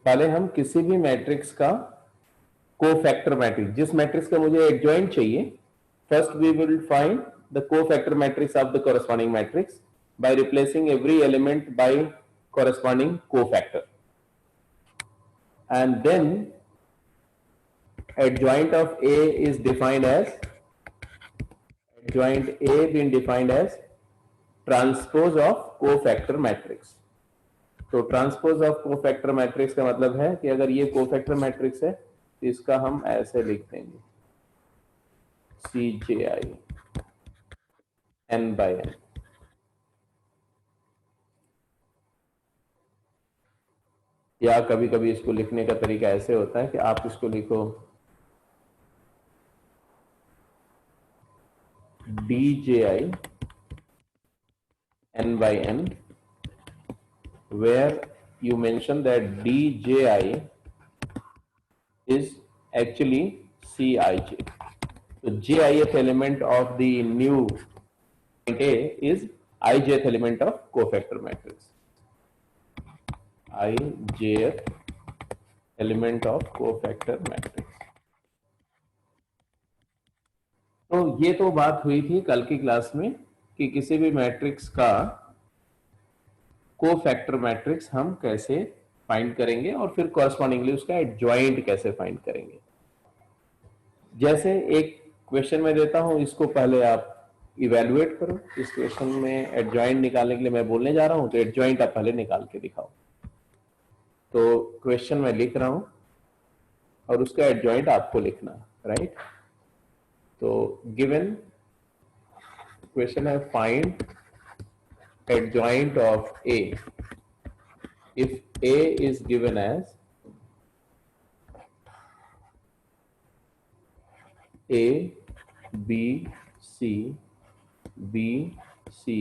पहले हम किसी भी मैट्रिक्स का कोफैक्टर मैट्रिक्स, जिस मैट्रिक्स का मुझे एडजॉइंट चाहिए, first we will find the cofactor matrix of the corresponding matrix by replacing every element by corresponding cofactor, and then adjoint of A is defined as adjoint A being defined as transpose of cofactor matrix. तो transpose of cofactor matrix का मतलब है कि अगर ये cofactor matrix है तो इसका हम ऐसे लिख देंगे CJI n/n, या कभी कभी इसको लिखने का तरीका ऐसे होता है कि आप इसको लिखो DJI n/n, where you mention that DJI is actually Cij. So jith element of the new point A is ijth element of cofactor matrix. Ijth element of cofactor matrix. तो ये तो बात हुई थी कल की क्लास में कि किसी भी मैट्रिक्स का कोफैक्टर मैट्रिक्स हम कैसे फाइंड करेंगे और फिर कॉरस्पॉन्डिंगली उसका एडजॉइंट कैसे फाइंड करेंगे। जैसे एक क्वेश्चन में देता हूं, इसको पहले आप इवेलुएट करो। इस क्वेश्चन में एडजॉइंट निकालने के लिए मैं बोलने जा रहा हूं, तो एडजॉइंट आप पहले निकाल के दिखाओ। तो क्वेश्चन मैं लिख रहा हूं और उसका एडजॉइंट आपको लिखना, राइट। तो गिवन क्वेश्चन है find adjoint of A if A is given as A B C B C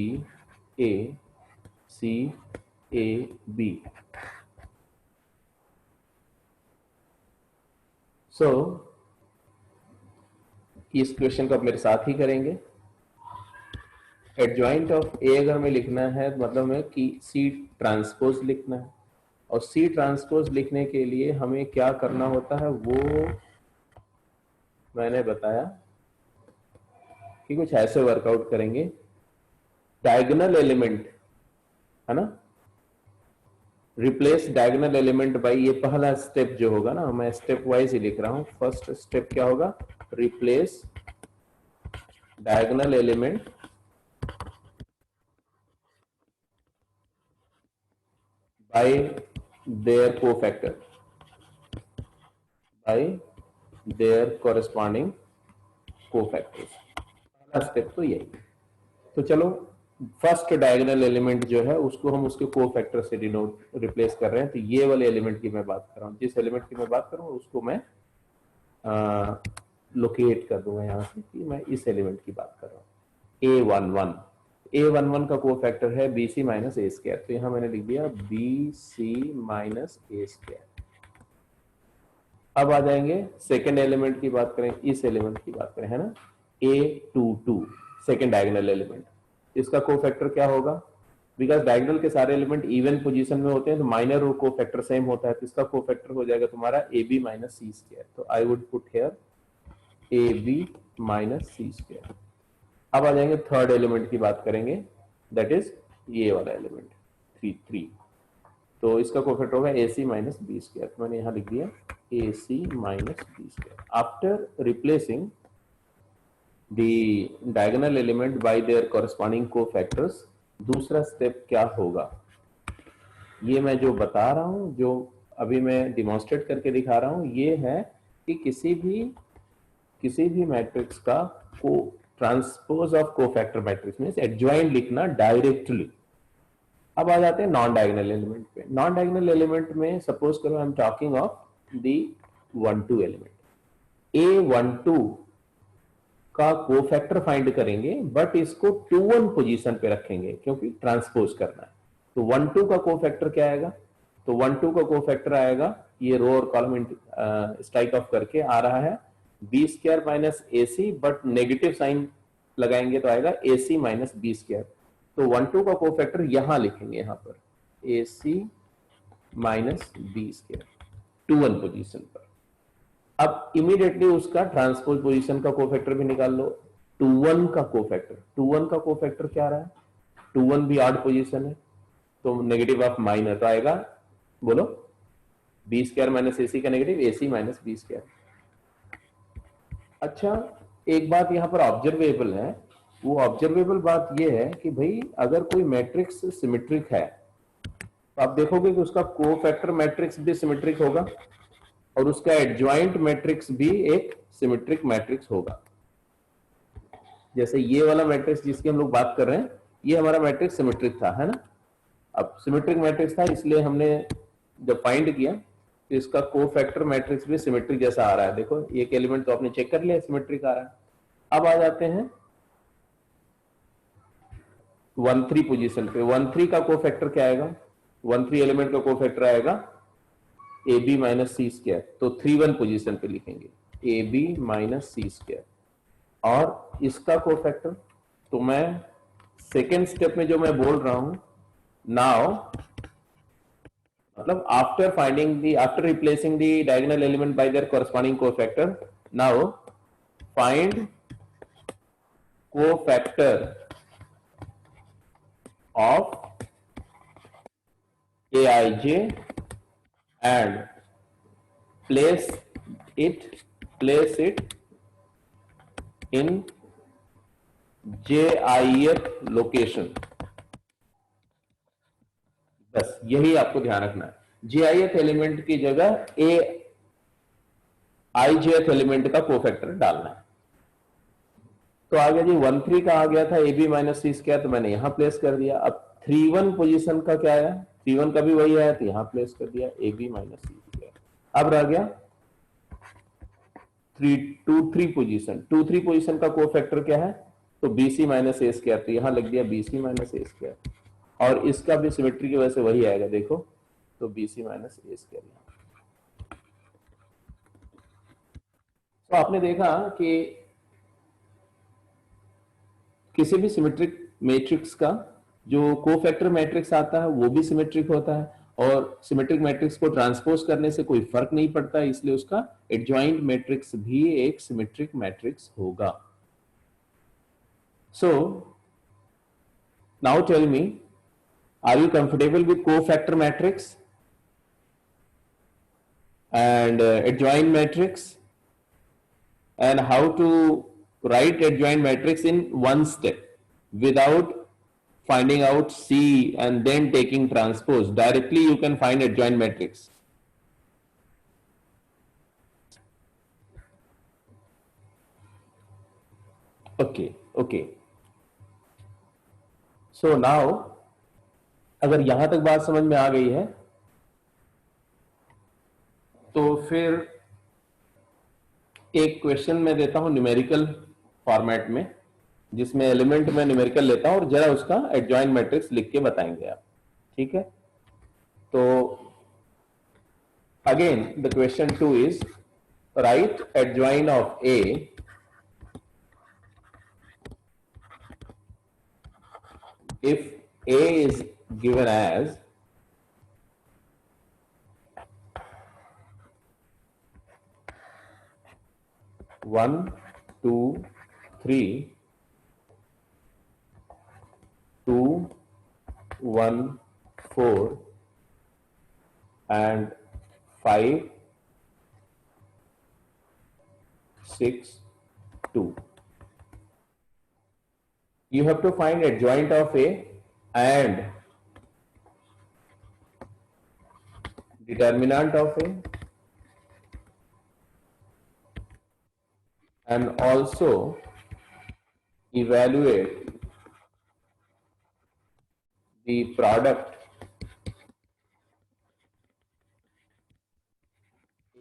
A C A B. So इस क्वेश्चन को आप मेरे साथ ही करेंगे। एडजॉइंट ऑफ ए अगर मैं लिखना है तो मतलब है कि सी ट्रांसपोज लिखना है, और सी ट्रांसपोज लिखने के लिए हमें क्या करना होता है वो मैंने बताया कि कुछ ऐसे वर्कआउट करेंगे। डायगोनल एलिमेंट है ना, रिप्लेस डायगोनल एलिमेंट बाय, ये पहला स्टेप जो होगा ना, मैं स्टेप वाइज ही लिख रहा हूं। फर्स्ट स्टेप क्या होगा, replace diagonal element by their cofactor, by their corresponding cofactors। पहला स्टेप तो यही। तो चलो फर्स्ट डायगोनल एलिमेंट जो है उसको हम उसके कोफैक्टर से डिनोट रिप्लेस कर रहे हैं। तो ये वाले एलिमेंट की मैं बात कर रहा हूँ, जिस एलिमेंट की मैं बात कर रहा हूँ उसको मैं लोकेट कर दूंगा यहाँ से कि मैं इस एलिमेंट की बात कर रहा हूँ। A11 का कोफैक्टर है BC माइनस A स्क्वायर, तो यहां मैंने लिख दिया BC माइनस A स्क्वायर। अब आ जाएंगे सेकेंड एलिमेंट की बात करें, इस एलिमेंट की बात करें, है ना, A22 सेकेंड डायगोनल एलिमेंट। इसका कोफैक्टर क्या होगा, बिकॉज डायगोनल के सारे एलिमेंट इवन पोजीशन में होते हैं तो माइनर और कोफैक्टर सेम होता है, तो इसका कोफैक्टर हो जाएगा तुम्हारा AB माइनस C स्क्वायर। तो I would put here AB minus C square. अब आ जाएंगे थर्ड एलिमेंट की बात करेंगे, दैट इज ये वाला एलिमेंट 3। तो इसका कोफैक्टर होगा AC माइनस B स्क्वायर। तो मैंने यहां लिख दिया AC minus B square. After replacing the diagonal element by there corresponding cofactors, दूसरा स्टेप क्या होगा, ये मैं जो बता रहा हूं, जो अभी मैं डिमॉन्स्ट्रेट करके दिखा रहा हूं, ये है कि किसी भी मैट्रिक्स का को ट्रांसपोज ऑफ कोफैक्टर मैट्रिक्स में एडजॉइंट लिखना डायरेक्टली। अब आ जाते हैं नॉन डायगोनल एलिमेंट पे। नॉन डायगोनल एलिमेंट में सपोज करो I am talking of the 1-2 element, A12 का कोफैक्टर फाइंड करेंगे बट इसको 2-1 पोजीशन पे रखेंगे क्योंकि ट्रांसपोज करना है। तो 1-2 का कोफैक्टर क्या आएगा, तो 1-2 का कोफैक्टर आएगा, ये रो और कॉलम स्ट्राइक ऑफ करके आ रहा है B square minus AC, but negative sign लगाएंगे तो आएगा AC माइनस B स्क्वायर। तो 1-2 का कोफैक्टर यहां लिखेंगे, यहां पर AC minus B square. 2 1 position पर। अब इमीडिएटली उसका ट्रांसपोज पोजीशन का कोफैक्टर भी निकाल लो। 2 1 का कोफैक्टर, 2 1 का कोफैक्टर क्या रहा है? 2 1 भी ऑड पोजीशन है, तो नेगेटिव ऑफ माइनर तो आएगा, बोलो, बी स्क्वायर माइनस ए सी का नेगेटिव ए सी माइनस बी स्क्वायर। अच्छा, एक बात यहां पर ऑब्जर्वेबल है, वो ऑब्जर्वेबल बात ये है कि भाई अगर कोई मैट्रिक्स सिमेट्रिक है तो आप देखोगे कि उसका कोफैक्टर मैट्रिक्स भी सिमेट्रिक होगा और उसका एडजॉइंट मैट्रिक्स भी एक सिमेट्रिक मैट्रिक्स होगा। जैसे ये वाला मैट्रिक्स जिसकी हम लोग बात कर रहे हैं, ये हमारा मैट्रिक्स सिमेट्रिक था, है ना। अब सिमेट्रिक मैट्रिक्स था इसलिए हमने जब फाइंड किया तो इसका कोफैक्टर मैट्रिक्स भी सिमेट्रिक जैसा आ रहा है। देखो एक एलिमेंट तो आपने चेक कर लिया, सिमेट्रिक आ रहा है। अब आ जाते हैं 1 3 पोजीशन पे। 1 3 का कोफैक्टर क्या आएगा? 1 3 एलिमेंट का कोफैक्टर आएगा A B minus C square, तो 3 1 पोजीशन पे लिखेंगे A B minus C square. और इसका कोफैक्टर तो मैं सेकेंड स्टेप में जो मैं बोल रहा हूं, नाउ मतलब after replacing the diagonal element by their corresponding cofactor, now find cofactor of aij and place it in jith location। बस यही आपको ध्यान रखना है, jith एलिमेंट की जगह ए ijth एलिमेंट का कोफैक्टर डालना है। तो आ गया जी 1 3 का आ गया था A B minus C square, तो मैंने यहां प्लेस कर दिया। अब 3 1 पोजीशन का क्या आया? 3 1 का भी वही आया, तो यहां प्लेस कर दिया A B minus C square. अब रह गया 2 3 पोजीशन। 2 3 पोजीशन का कोफैक्टर क्या है? तो बी सी माइनस ए स्क्वायर, तो यहां लग दिया बी सी माइनस ए स्क्वायर। और इसका भी सिमेट्री की वजह से वही आएगा, देखो, तो बी सी माइनस ए स्क्वायर। तो आपने देखा कि किसी भी सिमेट्रिक मैट्रिक्स का जो कोफैक्टर मैट्रिक्स आता है वो भी सिमेट्रिक होता है, और सिमेट्रिक मैट्रिक्स को ट्रांसपोज करने से कोई फर्क नहीं पड़ता, इसलिए उसका एडजॉइंट मैट्रिक्स भी एक सिमेट्रिक मैट्रिक्स होगा। So now tell me, are you comfortable with cofactor matrix and adjoint matrix, and how to write adjoint matrix in one step without finding out C and then taking transpose? Directly you can find adjoint matrix. Okay. So now अगर यहां तक बात समझ में आ गई है तो फिर एक क्वेश्चन मैं देता हूं न्यूमेरिकल फॉर्मेट में, जिसमें एलिमेंट में न्यूमेरिकल लेता हूं और जरा उसका एडजॉइंट मैट्रिक्स लिख के बताएंगे आप, ठीक है। तो again the question 2 is right adjoint of A if A is given as 1 2 3 2 1 4 and 5 6 2, you have to find adjoint of A and determinant of A, and also evaluate the product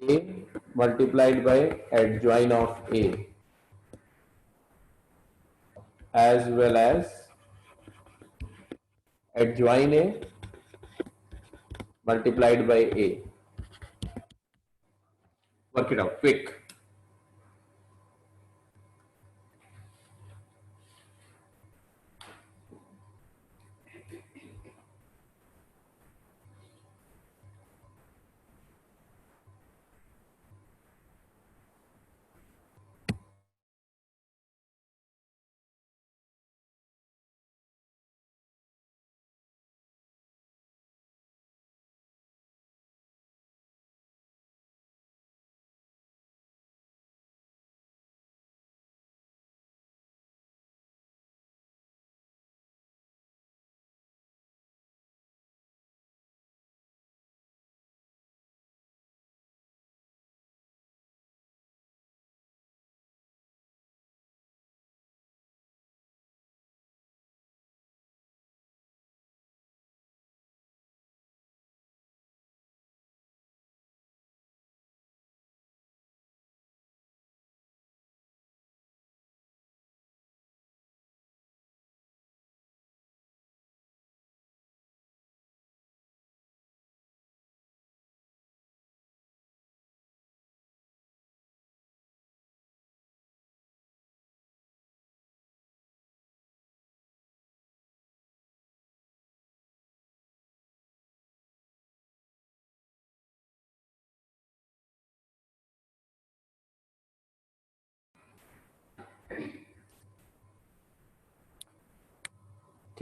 A multiplied by adjoint of A, as well as adjoint A multiplied by A. Work it out quick.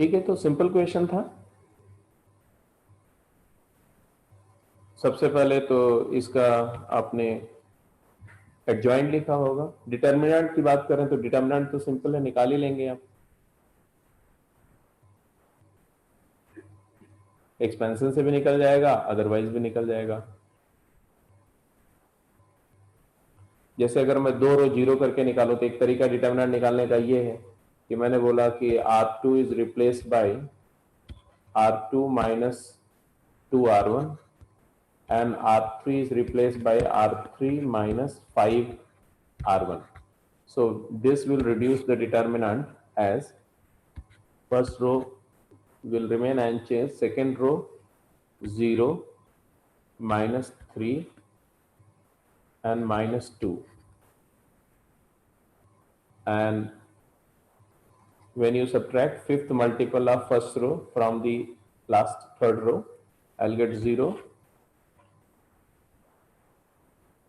ठीक है, तो simple question था। सबसे पहले तो इसका आपने adjoint लिखा होगा। डिटर्मिनेंट की बात करें तो डिटर्मिनेंट तो सिंपल है, निकाल ही लेंगे आप। एक्सपेंशन से भी निकल जाएगा, अदरवाइज भी निकल जाएगा। जैसे अगर मैं दो रो जीरो करके निकालूं तो एक तरीका डिटर्मिनेंट निकालने का ये है कि मैंने बोला कि R2 is replaced bye R2 minus 2R1 and R3 is replaced by R3 minus 5R1. So this will reduce the determinant as first row will remain unchanged, second row 0, minus 3 and minus 2, and when you subtract fifth multiple of first row from the last third row, I'll get 0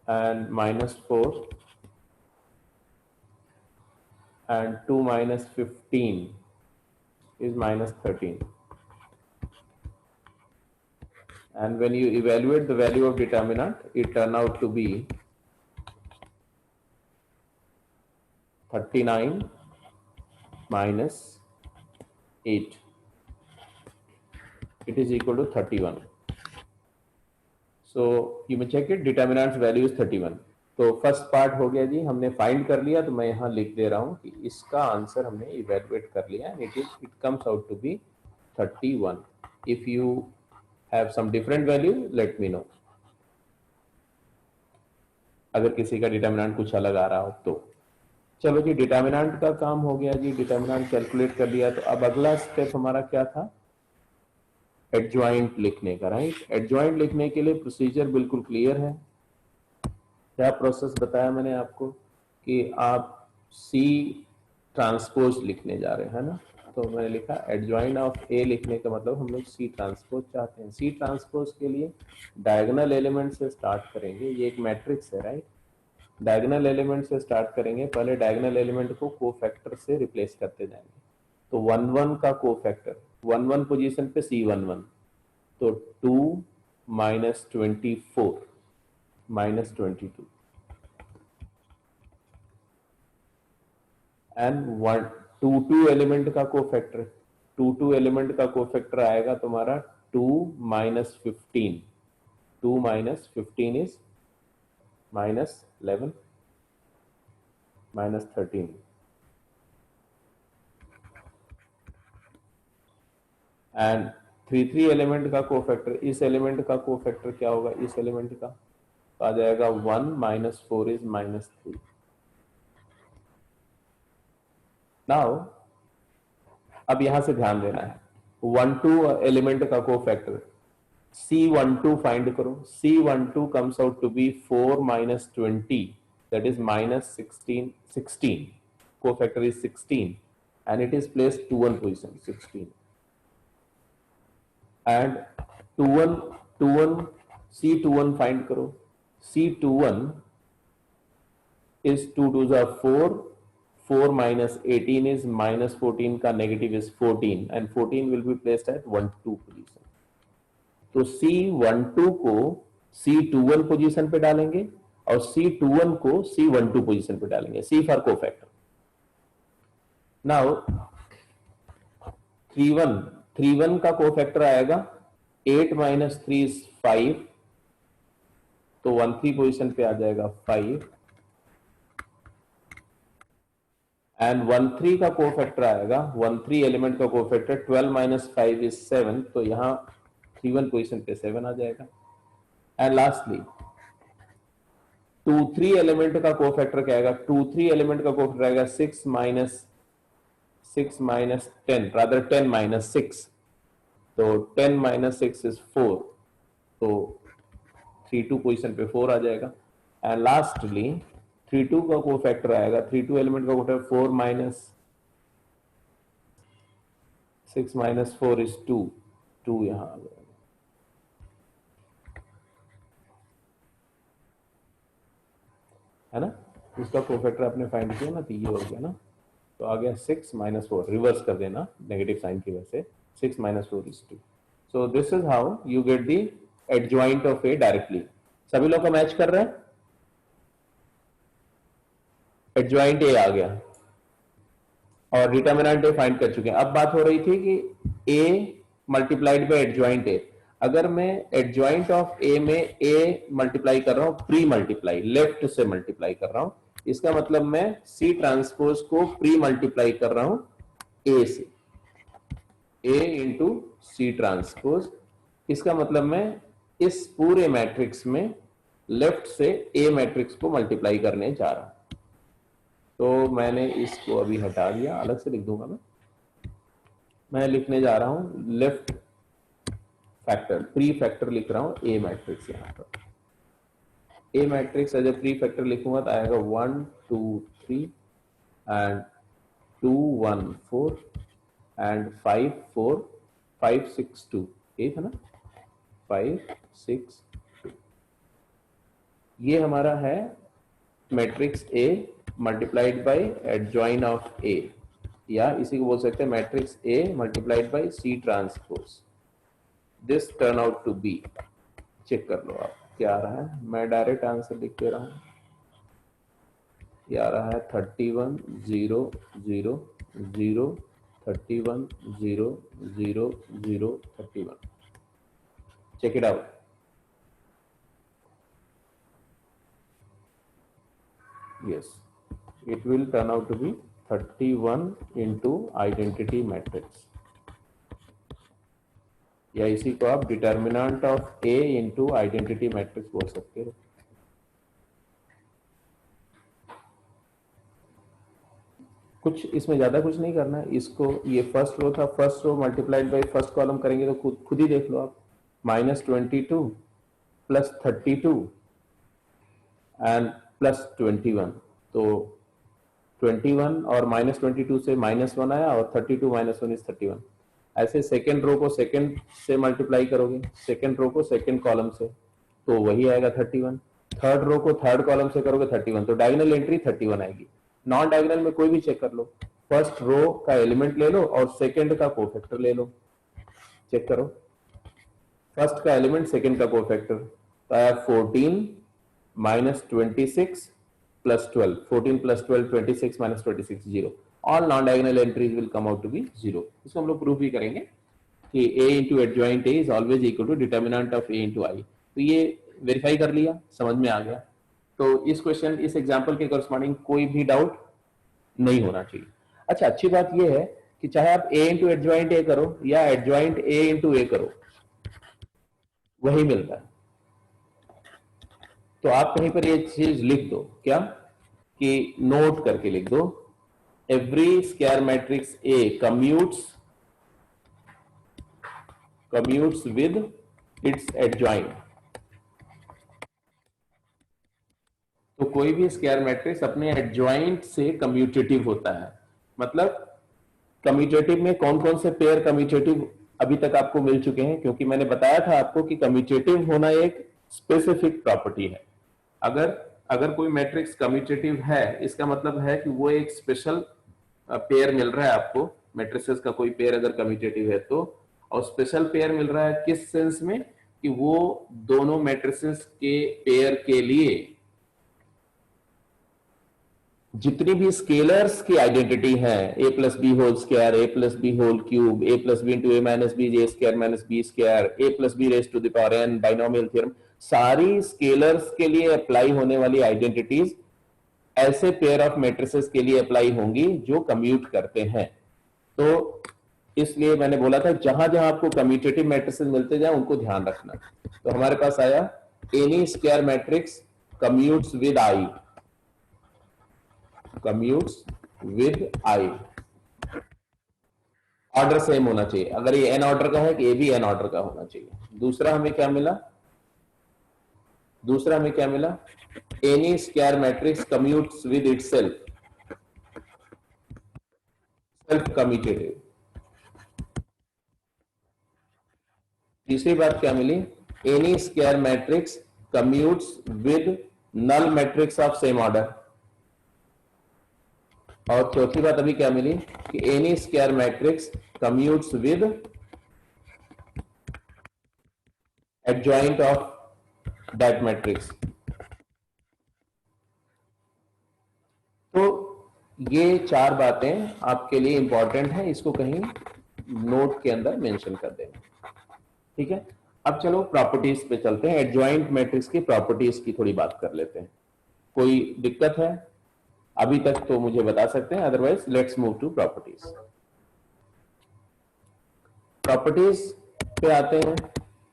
and minus 4 and 2 minus 15 is minus 13. And when you evaluate the value of determinant, it turn out to be 39 minus 8. It is equal to 31. So you may check it, determinant's value is 31. तो first part हो गया जी, हमने find कर लिया। तो मैं यहाँ लिख दे रहा हूँ कि इसका आंसर हमने इवेलुएट कर लिया and it comes out to be 31. If you have some different value let me know, अगर किसी का डिटर्मिनेंट कुछ अलग आ रहा हो तो। चलो जी, डिटर्मिनेंट का काम हो गया जी, डिटर्मिनेंट कैलकुलेट कर लिया। तो अब अगला स्टेप हमारा क्या था? एडजॉइंट लिखने का, राइट। एडजॉइंट लिखने के लिए प्रोसीजर बिल्कुल क्लियर है। क्या प्रोसेस बताया मैंने आपको कि आप सी ट्रांसपोज लिखने जा रहे हैं ना। तो मैंने लिखा एडजॉइंट ऑफ ए लिखने का मतलब हम लोग सी ट्रांसपोज चाहते हैं। सी ट्रांसपोज के लिए डायगोनल एलिमेंट से स्टार्ट करेंगे। ये एक मैट्रिक्स है, राइट। डायगोनल एलिमेंट से स्टार्ट करेंगे। पहले डायगोनल एलिमेंट को कोफैक्टर से रिप्लेस करते जाएंगे। तो 1 1 का कोफैक्टर 1 1 पोजीशन पे C11, तो 2 minus 24 minus 22 एंड 1 2 2 एलिमेंट का कोफैक्टर 2 2 एलिमेंट का कोफैक्टर आएगा तुम्हारा 2 minus 15। 2 minus 15 is minus 11 minus 13। And 3 3 element का कोफैक्टर, इस एलिमेंट का कोफैक्टर क्या होगा? इस एलिमेंट का तो आ जाएगा 1 minus 4 is minus 3। नाउ अब यहां से ध्यान देना है, 1 2 एलिमेंट का कोफैक्टर C12 फाइंड करो। C12 comes out to be 4 minus 20, that is minus 16 16। Cofactor is 16 and it is placed 2 1 position 16 and 2 1 2 1 C21 find करो। C21 is 2 2s are 4, 4 minus 18 is minus 14 का negative is 14 and 14 will be placed at 1 2 position। तो C12 को C21 position पे डालेंगे और C21 को C12 position पे डालेंगे। C for cofactor. नाउ 31 का कोफैक्टर आएगा 8 minus 3 is 5, तो 1 3 पोजीशन पे आ जाएगा 5 एंड 1 3 का कोफैक्टर आएगा 1 3 एलिमेंट का कोफैक्टर 12 minus 5 is 7, तो यहां 31 पोजीशन पे 7 आ जाएगा। एंड लास्टली 2 3 एलिमेंट का कोफैक्टर क्या आएगा? 2 3 एलिमेंट का कोफैक्टर आएगा 6 minus 10, rather 10 minus 6, तो 10 minus 6 is 4, तो 3 2 पोजीशन पे 4 आ जाएगा। एंड लास्टली 3 2 का कोफैक्टर आएगा 3 2 एलिमेंट का कोफैक्टर 4 minus 6 minus 4 is 2, 2 यहां आ जाएगा। है ना, उसका कोफैक्टर आपने फाइंड किया ना, तो ये हो गया ना। तो आ गया 6 - 4, रिवर्स कर देना नेगेटिव साइन की वजह से, 6 - 4 is 2. So this is how you get the adjoint of A directly. सभी लोग का मैच कर रहे हैं, एडजॉइंट ए आ गया और डिटर्मिनेंट ए फाइंड कर चुके हैं। अब बात हो रही थी कि ए मल्टीप्लाइड बाय एडजॉइंट ए। अगर मैं एडजॉइंट ऑफ ए में ए मल्टीप्लाई कर रहा हूं, प्री मल्टीप्लाई, लेफ्ट से मल्टीप्लाई कर रहा हूं, इसका मतलब मैं सी ट्रांसपोज को प्री मल्टीप्लाई कर रहा हूं ए से, ए इंटू सी ट्रांसपोज। इसका मतलब मैं इस पूरे मैट्रिक्स में लेफ्ट से ए मैट्रिक्स को मल्टीप्लाई करने जा रहा हूं। तो मैंने इसको अभी हटा दिया, अलग से लिख दूंगा मैं लिखने जा रहा हूं लेफ्ट फैक्टर, प्री फैक्टर लिख रहा हूं ए मैट्रिक्स। यहां पर A matrix as a prefactor लिखूंगा तो आएगा 1 2 3 एंड 2 1 4 एंड 5 4 5 6 2, ये था ना, 5 6 2। ये हमारा है matrix A multiplied by adjoint of A, या इसी को बोल सकते हैं matrix A multiplied by C transpose. This turn out to be, check कर लो आप क्या आ रहा है। मैं डायरेक्ट आंसर लिख दे रहा हूं, ये आ रहा है 31 0 0 0 31 0 0 0 31। Check it out. Yes, it will turn out to be 31 into identity matrix, या इसी को आप determinant of A into identity matrix बोल सकते हो। कुछ इसमें ज्यादा कुछ नहीं करना है इसको। ये फर्स्ट रो था, first row multiplied by first column करेंगे तो खुद ही देख लो आप, -22 प्लस 32 एंड प्लस 21। तो 21 और -22 से -1 आया और 32 - 1 इज 31। ऐसे सेकेंड रो को सेकेंड से मल्टीप्लाई करोगे, सेकेंड रो को सेकेंड कॉलम से, तो वही आएगा 31। थर्ड रो को थर्ड कॉलम से करोगे 31, तो डायगोनल एंट्री 31 आएगी। नॉन डायगोनल में कोई भी चेक कर लो, फर्स्ट रो का एलिमेंट ले लो और सेकेंड का कोफैक्टर ले लो, चेक करो फर्स्ट का एलिमेंट सेकेंड का कोफैक्टर, तो आया 14 - 26 plus 12, 14 plus 12 26 minus 26 0. All non-diagonal entries will come out to be 0. इसको हम लोग प्रूफ भी करेंगे कि a into adjoint a is always equal to determinant of a into i। तो ये वेरीफाई कर लिया, समझ में आ गया। तो इस क्वेश्चन, इस एग्जांपल के कॉरस्पॉन्डिंग कोई भी डाउट नहीं होना चाहिए। अच्छा, अच्छी बात ये है कि चाहे आप a into adjoint a करो या adjoint a into a करो, वही मिलता है। तो आप कहीं पर ये चीज लिख दो, क्या कि नोट करके लिख दो, every square matrix A commutes with its adjoint. तो कोई भी स्क्वायर मैट्रिक्स अपने एडजॉइंट से कम्यूटेटिव होता है। मतलब कम्यूटेटिव में कौन कौन से पेयर कम्यूटेटिव अभी तक आपको मिल चुके हैं, क्योंकि मैंने बताया था आपको कि कम्यूटेटिव होना एक स्पेसिफिक प्रॉपर्टी है। अगर कोई मैट्रिक्स कम्यूटेटिव है, इसका मतलब है कि वो एक स्पेशल पेयर मिल रहा है आपको। मैट्रिसेस का कोई पेयर अगर कम्यूटेटिव है तो, और स्पेशल पेयर मिल रहा है किस सेंस में, कि वो दोनों मैट्रिसेस के पेयर के लिए जितनी भी स्केलर्स की आइडेंटिटी है, a plus B whole square, a plus B whole cube, a plus B into A minus B, A square minus B square, a plus B raise to the power n, binomial theorem, सारी scalars के लिए apply होने वाली identities ऐसे pair of matrices के लिए apply होंगी जो कम्यूट करते हैं। तो इसलिए मैंने बोला था जहां जहां आपको कम्यूटेटिव मैट्रिसेस मिलते जाए उनको ध्यान रखना। तो हमारे पास आया any square matrix commutes with I, commutes with I, order same होना चाहिए। अगर ये एन ऑर्डर का है कि ये भी एन ऑर्डर का होना चाहिए। दूसरा हमें क्या मिला, any square matrix commutes with itself, self commutative. तीसरी बात क्या मिली, any square matrix commutes with null matrix of same order. और चौथी बात अभी क्या मिली कि any square matrix commutes with adjoint of that matrix. तो ये चार बातें आपके लिए इंपॉर्टेंट है, इसको कहीं नोट के अंदर मेंशन कर देना। ठीक है, अब चलो प्रॉपर्टीज पे चलते हैं। एडजॉइंट मैट्रिक्स की प्रॉपर्टीज की थोड़ी बात कर लेते हैं। कोई दिक्कत है अभी तक तो मुझे बता सकते हैं, otherwise let's move to properties. Properties पे आते हैं।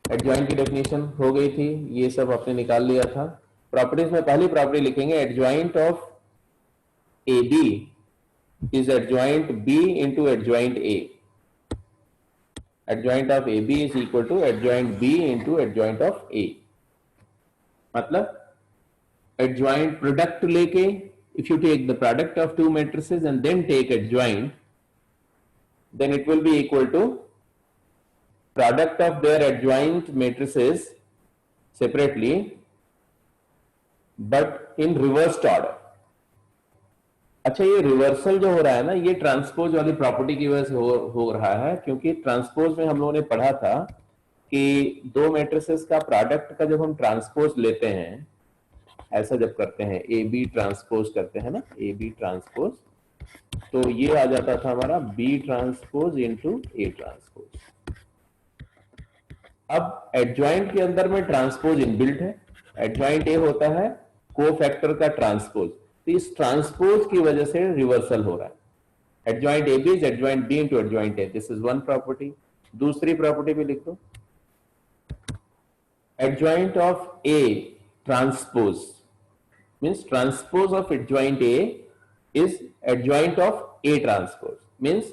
एडजॉइंट की डेफिनेशन हो गई थी, ये सब आपने निकाल लिया था। प्रॉपर्टीज में पहली प्रॉपर्टी लिखेंगे adjoint of A B is adjoint B into adjoint A. Adjoint of AB is equal to adjoint B into adjoint of A. मतलब adjoint product लेके if you take the product of two matrices and then take adjoint, then it will be equal to product of their adjoint matrices separately but in reversed order. अच्छा, ये reversal जो हो रहा है ना, ये transpose वाली प्रॉपर्टी की वजह से हो रहा है, क्योंकि ट्रांसपोज में हम लोगों ने पढ़ा था कि दो मैट्रिसेस का प्रोडक्ट का जब हम ट्रांसपोज लेते हैं, ऐसा जब करते हैं ए बी ट्रांसपोज करते हैं ना, ए बी ट्रांसपोज, तो ये आ जाता था हमारा B transpose into A transpose. अब एडजॉइंट के अंदर में ट्रांसपोज इनबिल्ट है। एडजॉइंट ए होता है कोफैक्टर का ट्रांसपोज, तो इस ट्रांसपोज की वजह से रिवर्सल हो रहा है। Adjoint A B is adjoint B into adjoint A, this is one property. दूसरी प्रॉपर्टी भी लिख दो, adjoint of A transpose means transpose of adjoint A is adjoint of A transpose. Means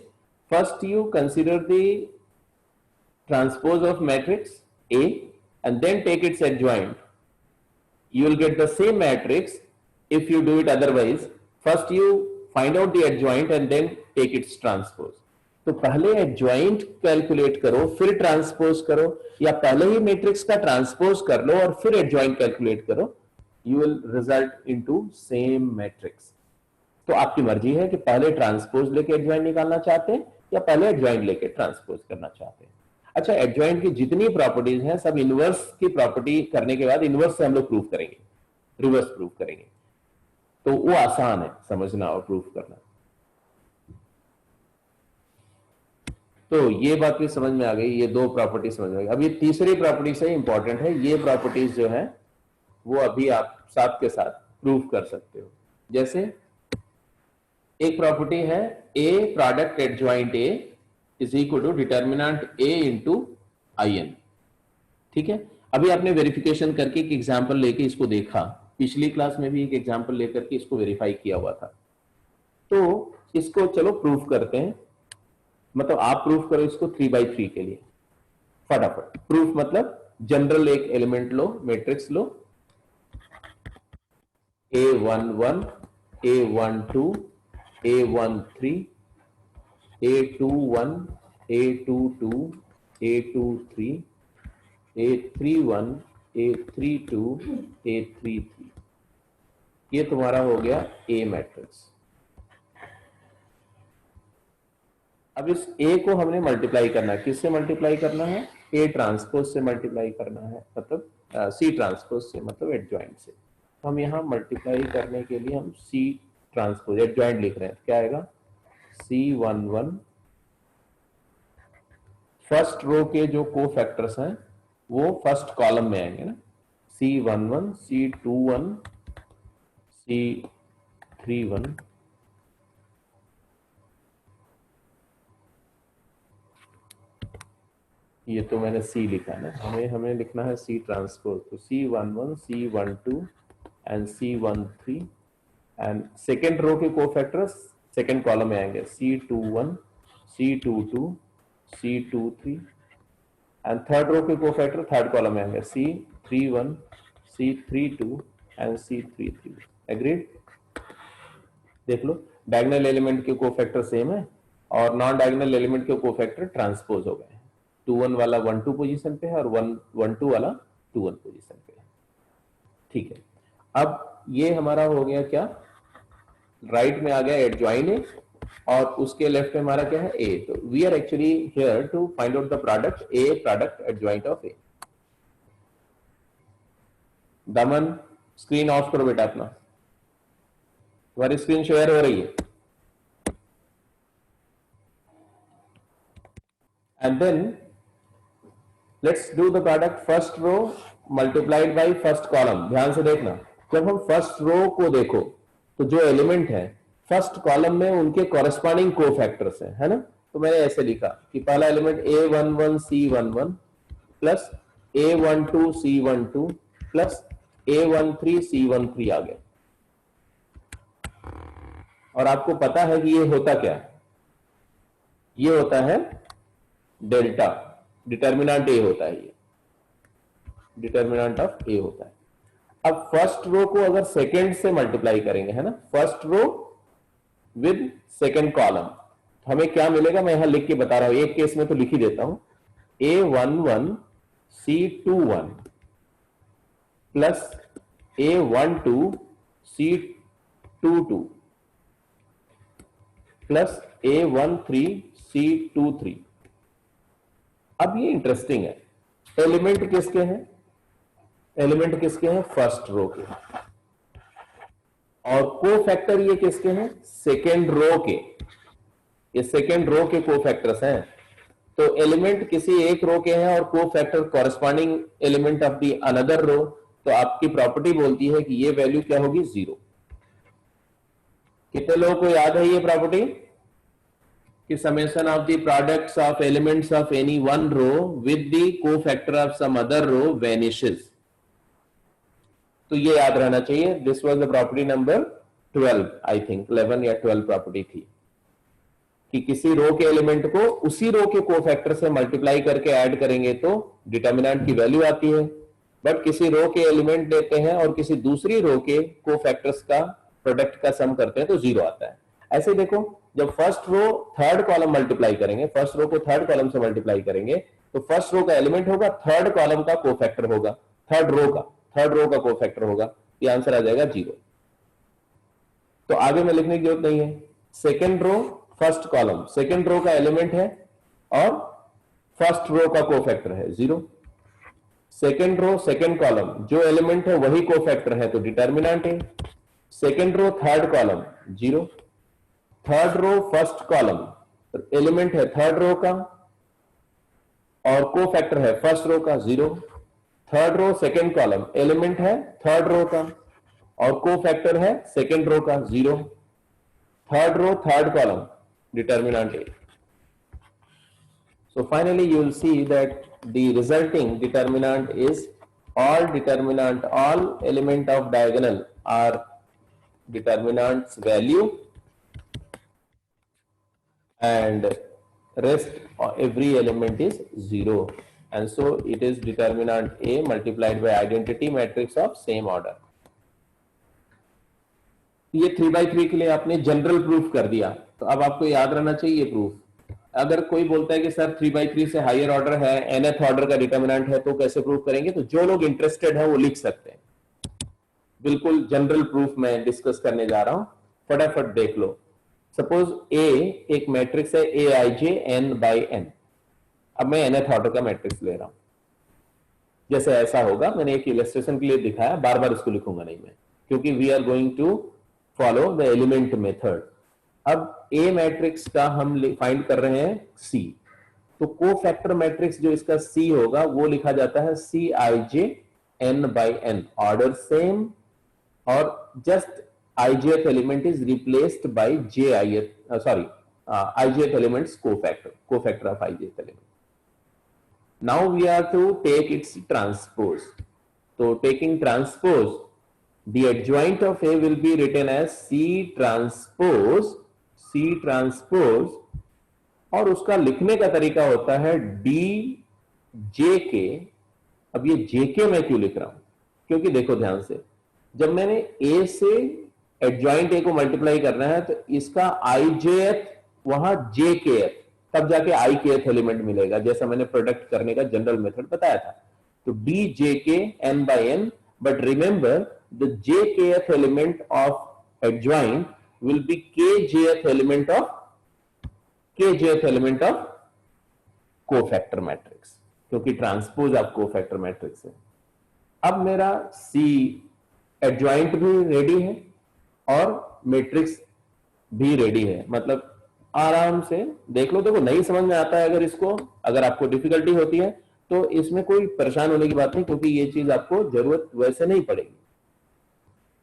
first you consider the transpose of matrix A and then take its adjoint. You will get the same matrix if you do it otherwise. First you find out the adjoint and then take its transpose. तो पहले adjoint calculate करो फिर transpose करो, या पहले ही matrix का transpose कर लो और फिर adjoint कैलकुलेट करो, you will result into same matrix. तो आपकी मर्जी है कि पहले ट्रांसपोज लेके adjoint निकालना चाहते हैं या पहले adjoint लेके ट्रांसपोज करना चाहते हैं। अच्छा, एडजॉइंट की जितनी प्रॉपर्टीज हैं सब इनवर्स की प्रॉपर्टी करने के बाद इनवर्स से हम लोग प्रूफ करेंगे, रिवर्स प्रूफ करेंगे, तो वो आसान है समझना और प्रूफ करना। तो ये बात भी समझ में आ गई, ये दो प्रॉपर्टी समझ में आ गई। अब ये तीसरी प्रॉपर्टी से इंपॉर्टेंट है, ये प्रॉपर्टीज जो है वो अभी आप साथ के साथ प्रूफ कर सकते हो। जैसे एक प्रॉपर्टी है A product adjoint A is equal to determinant A into I n. ठीक है, अभी आपने वेरिफिकेशन करके एक एग्जांपल लेके इसको देखा, पिछली क्लास में भी एक एग्जांपल लेकर के इसको वेरीफाई किया हुआ था। तो इसको चलो प्रूफ करते हैं, मतलब आप प्रूफ करो इसको 3x3 के लिए फटाफट। प्रूफ मतलब जनरल एक एलिमेंट लो, मैट्रिक्स लो, A11 A12 A13 A21 A22 A23 A31 A32 A33, ये तुम्हारा हो गया ए मैट्रिक्स। अब इस ए को हमने मल्टीप्लाई करना है, किससे मल्टीप्लाई करना है? ए ट्रांसपोज से मल्टीप्लाई करना है, मतलब सी ट्रांसपोज से, मतलब एडजॉइंट से। तो हम यहाँ मल्टीप्लाई करने के लिए हम सी ट्रांसपोज एडजॉइंट लिख रहे हैं, क्या आएगा? C11 फर्स्ट रो के जो को फैक्टर्स हैं वो फर्स्ट कॉलम में आएंगे ना, C11 C21 C31, ये तो मैंने C लिखा ना, हमें लिखना है C ट्रांसपोज। तो C11 C12 and C13 and second row के को फैक्टर्स सेकेंड कॉलम में आएंगे, C21 C22 C23 and third row के को फैक्टर थर्ड कॉलम में आएंगे, C31 C32 and C33। Agreed? देख लो, डायगोनल एलिमेंट के को फैक्टर सेम है और नॉन डायगोनल एलिमेंट के को फैक्टर ट्रांसपोज हो गए हैं। 2-1 वाला 1-2 पोजीशन पे है और 1-1-2 वाला 2-1 पोजीशन पे है। ठीक है, अब ये हमारा हो गया क्या? राइट में आ गया एडजॉइन ए और उसके लेफ्ट में हमारा क्या है ए। तो we are actually here to find out the product A product adjoint of A. दमन स्क्रीन ऑफ करो बेटा अपना, तुम्हारी स्क्रीन शेयर हो रही है। And then let's do the product first row multiplied by first column. ध्यान से देखना, जब हम फर्स्ट रो को देखो तो जो एलिमेंट है फर्स्ट कॉलम में उनके कॉरेस्पॉन्डिंग कोफैक्टर्स है ना। तो मैंने ऐसे लिखा कि पहला element A11 C11 plus A12 C12 plus A13 C13 आ गया। और आपको पता है कि ये होता क्या है, ये होता है डेल्टा, डिटर्मिनेंट ए होता है, ये डिटर्मिनेंट ऑफ ए होता है। अब फर्स्ट रो को अगर सेकंड से मल्टीप्लाई करेंगे है ना, first row with second column, हमें क्या मिलेगा मैं यहां लिख के बता रहा हूं, एक केस में तो लिख ही देता हूं। A11 C21 plus A12 C22 plus A13 C23। अब ये इंटरेस्टिंग है, एलिमेंट किसके हैं, एलिमेंट किसके हैं फर्स्ट रो के, और कोफैक्टर ये किसके हैं सेकेंड रो के, ये सेकेंड रो के कोफैक्टर्स हैं। तो एलिमेंट किसी एक रो के हैं और cofactor corresponding element of the another row, तो आपकी प्रॉपर्टी बोलती है कि ये वैल्यू क्या होगी 0। कितने लोगों को याद है ये प्रॉपर्टी कि summation of the products of elements of any one row with the cofactor of some other row vanishes. तो ये याद रहना चाहिए, this was the property number 12, I think 11 या 12 प्रॉपर्टी थी कि किसी रो के एलिमेंट को उसी रो के कोफैक्टर से मल्टीप्लाई करके ऐड करेंगे तो डिटर्मिनेंट की वैल्यू आती है, बट किसी रो के एलिमेंट लेते हैं और किसी दूसरी रो के कोफैक्टर्स का प्रोडक्ट का सम करते हैं तो 0 आता है। ऐसे देखो, जब first row third column multiply करेंगे, फर्स्ट रो को थर्ड कॉलम से मल्टीप्लाई करेंगे तो फर्स्ट रो का एलिमेंट होगा थर्ड कॉलम का कोफैक्टर होगा, थर्ड रो का कोफैक्टर होगा, ये आंसर आ जाएगा 0। तो आगे में लिखने की जरूरत नहीं है। Second row first column, second row का एलिमेंट है और फर्स्ट रो का कोफैक्टर है 0। सेकेंड रो सेकेंड कॉलम, जो एलिमेंट है वही कोफैक्टर है तो डिटर्मिनेंट है। Second row third column 0। Third row first column, element है थर्ड रो का और कोफैक्टर है फर्स्ट रो का 0। Third row second column, element है थर्ड रो का और कोफैक्टर है सेकेंड रो का 0। Third row third column, determinant A. So finally you will see that the resulting determinant is all element of diagonal are determinant's value and rest every element is 0, and so it is determinant A multiplied by identity matrix of same order. ये 3x3 के लिए आपने general proof कर दिया, तो अब आपको याद रहना चाहिए ये प्रूफ। अगर कोई बोलता है कि सर 3x3 से हायर ऑर्डर है, nth ऑर्डर का डिटर्मिनेंट है, तो कैसे प्रूफ करेंगे, तो जो लोग इंटरेस्टेड है वो लिख सकते हैं। बिल्कुल जनरल प्रूफ मैं डिस्कस करने जा रहा हूं, फटाफट देख लो। सपोज A एक मैट्रिक्स है Aij n by n, अब मैं nth ऑर्डर का मैट्रिक्स ले रहा हूं। जैसे ऐसा होगा, मैंने एक इलस्ट्रेशन के लिए दिखाया, बार बार इसको लिखूंगा नहीं मैं, क्योंकि we are going to follow the element method. अब A मैट्रिक्स का हम फाइंड कर रहे हैं C, तो कोफैक्टर मैट्रिक्स जो इसका C होगा वो लिखा जाता है Cij n by n, order same, और just ijth element is replaced by ijth elements cofactor of ijth element. Now we are to take its transpose, तो taking transpose the adjoint of A will be written as C transpose, और उसका लिखने का तरीका होता है DJK। अब ये JK मैं क्यों लिख रहा हूं, क्योंकि देखो ध्यान से, जब मैंने A से एडजॉइंट A को मल्टीप्लाई करना है तो इसका ijth वहां jkth, तब जाके ikth एलिमेंट मिलेगा, जैसा मैंने प्रोडक्ट करने का जनरल मेथड बताया था। तो DJK n by n, but remember the jkth element of adjoint will be kjth element of cofactor matrix, क्योंकि ट्रांसपोज आप कोफैक्टर मैट्रिक्स है। अब मेरा सी एडजॉइंट भी रेडी है और मैट्रिक्स भी रेडी है, मतलब आराम से देख लो। देखो नहीं समझ में आता है अगर इसको, अगर आपको डिफिकल्टी होती है तो इसमें कोई परेशान होने की बात नहीं, क्योंकि ये चीज आपको जरूरत वैसे नहीं पड़ेगी।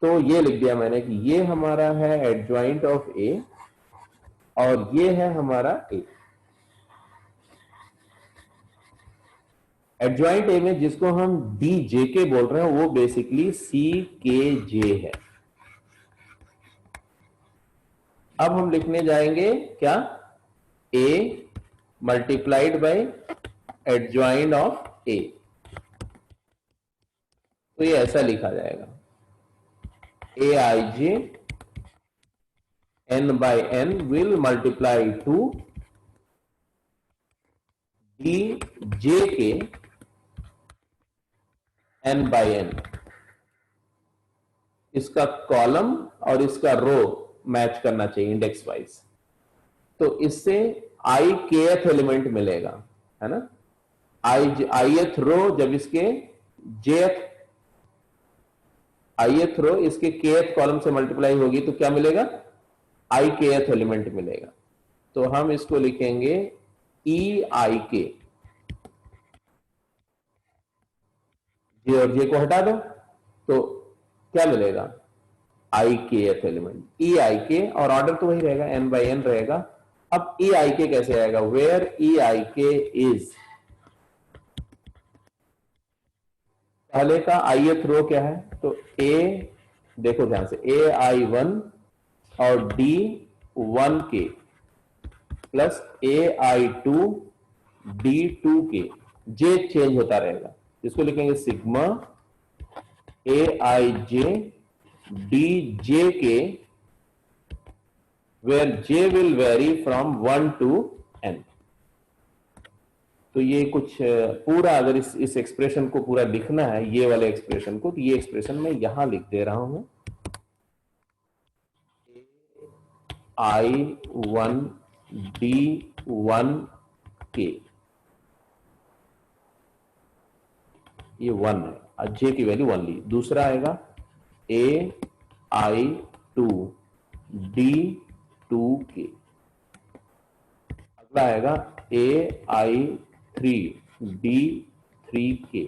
तो ये लिख दिया मैंने कि ये हमारा है एडजॉइंट ऑफ ए और ये है हमारा ए। एडजॉइंट ए में जिसको हम डी जे के बोल रहे हैं वो बेसिकली सी के जे है। अब हम लिखने जाएंगे क्या, ए multiplied by adjoint of A. तो ये ऐसा लिखा जाएगा, ए आई जे n by n will multiply to d j k n by n। इसका कॉलम और इसका रो मैच करना चाहिए इंडेक्स वाइज, तो इससे आई केथ एलिमेंट मिलेगा, है ना। आईएथ रो जब इसके आईएथ रो इसके केथ कॉलम से मल्टीप्लाई होगी तो क्या मिलेगा, आई केथ एलिमेंट मिलेगा। तो हम इसको लिखेंगे ई आई के, जे और जे को हटा दो तो क्या मिलेगा, आई के एथ एलिमेंट ई आई के, और ऑर्डर तो वही रहेगा एन बाई एन रहेगा। अब ई आई के कैसे आएगा, वेयर ई आई के इज, पहले का आईएथ रो क्या है, तो ए देखो ध्यान से, ए आई वन और D one K plus A I two D two K, J change होता रहेगा, इसको लिखेंगे sigma A I J D J K, where J will vary from 1 to n। तो ये कुछ पूरा अगर इस एक्सप्रेशन को पूरा लिखना है, ये वाले एक्सप्रेशन को, तो ये एक्सप्रेशन मैं यहां लिख दे रहा हूं, आई वन डी वन के, ये 1 है, जे की वैल्यू 1 ली। दूसरा आएगा ए आई टू डी टू के, अगला आएगा ए आई थ्री डी थ्री के,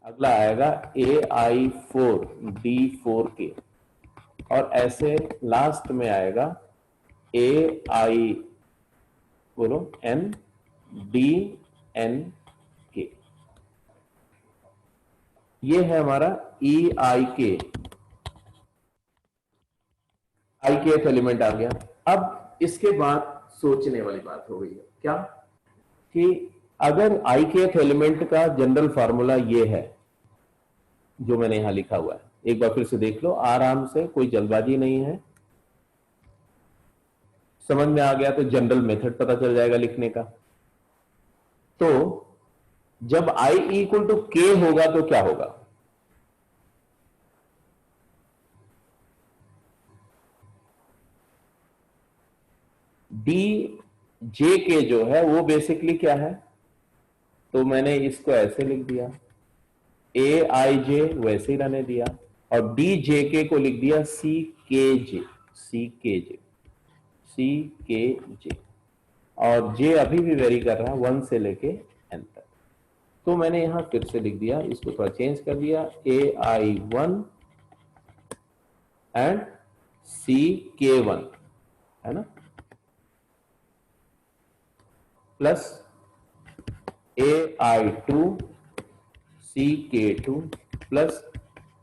अगला आएगा ए आई फोर डी फोर के, और ऐसे लास्ट में आएगा ए आई बोलो एन डी एन के। ये है हमारा ई आई के एलिमेंट आ गया। अब इसके बाद सोचने वाली बात हो गई है क्या, कि अगर आई के एलिमेंट का जनरल फार्मूला ये है जो मैंने यहां लिखा हुआ है, एक बार फिर से देख लो आराम से, कोई जल्दबाजी नहीं है, समझ में आ गया तो जनरल मेथड पता चल जाएगा लिखने का। तो जब आई इक्वल टू के होगा तो क्या होगा, डी जे के जो है वो बेसिकली क्या है, तो मैंने इसको ऐसे लिख दिया, ए आई जे वैसे ही रहने दिया, और डी जे के को लिख दिया सी के जे, सी के जे, सी के जे, और जे अभी भी वेरी कर रहा है 1 से लेके n तक। तो मैंने यहां फिर से लिख दिया, इसको थोड़ा चेंज कर दिया, ए आई वन एंड सी के वन, है ना, प्लस ए आई टू सी के two plus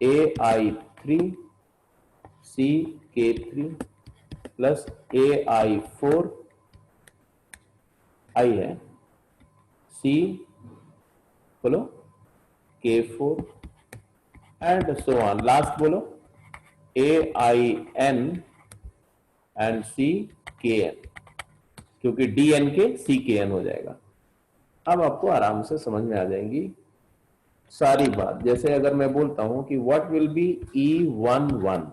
A I three C के three plus A I four, आई है सी बोलो के four and so on, last बोलो ए आई एन एंड सी के एन, क्योंकि डी एन के सी के एन हो जाएगा। अब आपको आराम से समझ में आ जाएंगी सारी बात। जैसे अगर मैं बोलता हूं कि what will be E one one,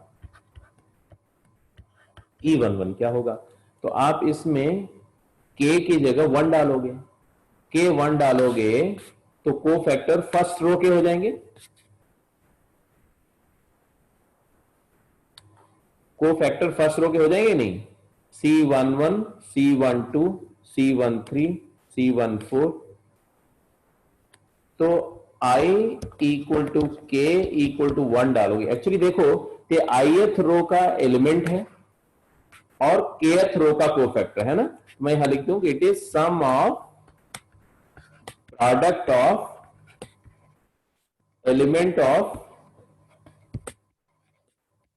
E11 क्या होगा? तो आप इसमें k की जगह 1 डालोगे, k 1 डालोगे तो कोफैक्टर फर्स्ट रो के हो जाएंगे, कोफैक्टर फर्स्ट रो के हो जाएंगे नहीं, C11, C12, C13, C14। तो I equal to k equal to 1 डालोगे। एक्चुअली देखो ये ith रो का एलिमेंट है और kth रो का कोफैक्टर है ना। मैं यहां लिख दूं कि it is sum of product of element of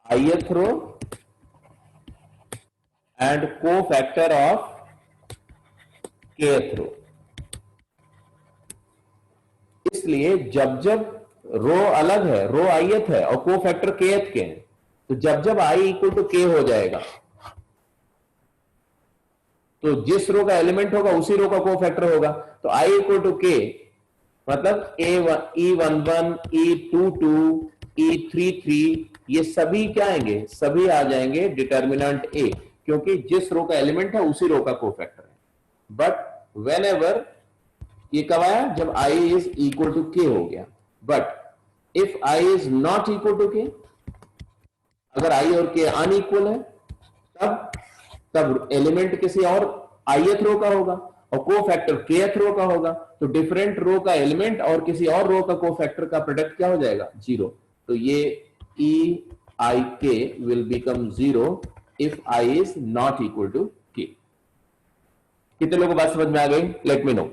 ith row and cofactor of kth row. इसलिए जब जब रो अलग है, रो ith है और कोफैक्टर kth के हैं, तो जब जब I इक्वल टू k हो जाएगा तो जिस रो का एलिमेंट होगा उसी रो का कोफैक्टर होगा। तो I इक्वल टू k मतलब E11, E22, E33 ये सभी क्या आएंगे? सभी आ जाएंगे डिटर्मिनेंट A, क्योंकि जिस रो का एलिमेंट है उसी रो का कोफैक्टर है। बट वेन एवर ये कब आया? जब I is equal to k हो गया। But if I is not equal to k, अगर I और k अनइक्वल है, तब एलिमेंट किसी और ith रो का होगा और कोफैक्टर kth रो का होगा। तो डिफरेंट रो का एलिमेंट और किसी और रो का कोफैक्टर का प्रोडक्ट क्या हो जाएगा? 0। तो ये eik will become 0 if I is not equal to k। कितने लोगों को बात समझ में आ गई? Let me know.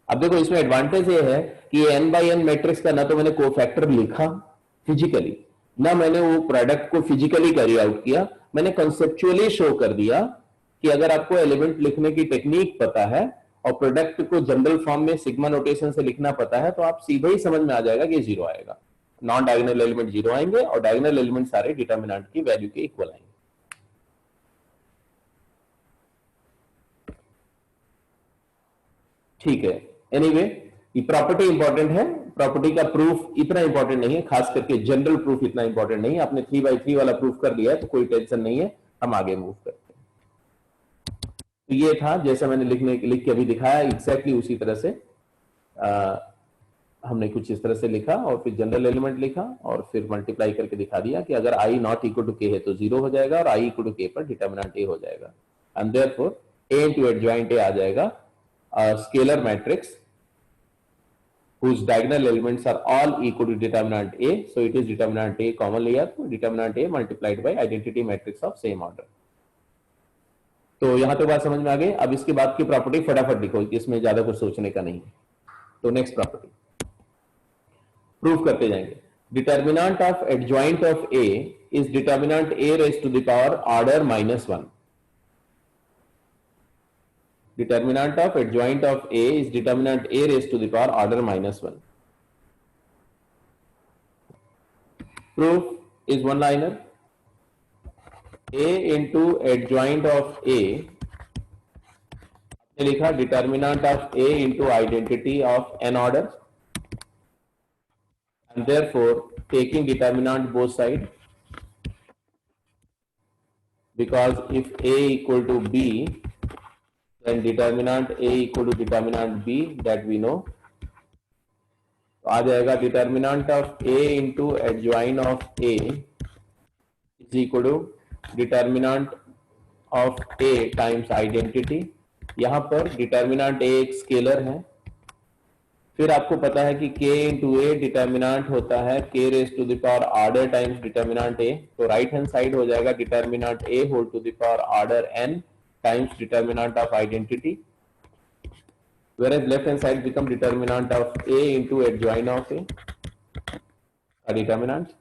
अब देखो इसमें एडवांटेज ये है कि n बाई n मैट्रिक्स का ना तो मैंने कोफैक्टर लिखा फिजिकली, ना मैंने वो प्रोडक्ट को फिजिकली कैरी आउट किया, मैंने कंसेप्चुअली शो कर दिया कि अगर आपको एलिमेंट लिखने की टेक्निक पता है और प्रोडक्ट को जनरल फॉर्म में सिग्मा नोटेशन से लिखना पता है, तो आप सीधे ही समझ में आ जाएगा कि 0 आएगा। नॉन डायगोनल एलिमेंट 0 आएंगे और डायगोनल एलिमेंट सारे डिटर्मिनेंट की वैल्यू के इक्वल आएंगे। ठीक है। एनीवे ये प्रॉपर्टी इंपॉर्टेंट है, प्रॉपर्टी का प्रूफ इतना इंपॉर्टेंट नहीं है, खास करके जनरल प्रूफ इतना इंपॉर्टेंट नहीं है। आपने 3x3 वाला प्रूफ कर लिया है तो कोई टेंशन नहीं है, हम आगे मूव करते हैं। तो ये था जैसा मैंने लिख के अभी दिखाया, एग्जैक्टली उसी तरह से हमने कुछ इस तरह से लिखा और फिर जनरल एलिमेंट लिखा और फिर मल्टीप्लाई करके दिखा दिया कि अगर I not equal to k है तो 0 हो जाएगा और I इक्वल टू k पर डिटर्मिनेंट A हो जाएगा। And therefore A into adjoint A आ जाएगा scalar matrix whose diagonal elements are all equal to determinant A, so it is determinant A common लिया तो determinant A multiplied by identity matrix of same order। तो यहां तो बात समझ में आ गई। अब इसके बाद की प्रॉपर्टी फटाफट लिखो, इसमें ज्यादा कुछ सोचने का नहीं। तो नेक्स्ट प्रॉपर्टी प्रूफ करते जाएंगे। Determinant of adjoint of A is determinant A raised to the power order -1। Determinant of adjoint of A is determinant A raised to the power order -1। Proof is one liner। A into adjoint of A आपने लिखा determinant of A into identity of n order, and therefore taking determinant both side, because if A equal to B then determinant A equal to determinant B, that we know। तो आ जाएगा determinant of A into adjoint of A is equal to determinant of A times identity. यहां पर determinant A एक scalar है, फिर आपको पता है कि K इंटू A डिटर्मिनेंट होता है K raise to the power order times determinant A। तो राइट हैंड साइड हो जाएगा determinant A whole to the power order n times determinant of identity, whereas left hand side become determinant of A into adjoint of A determinant,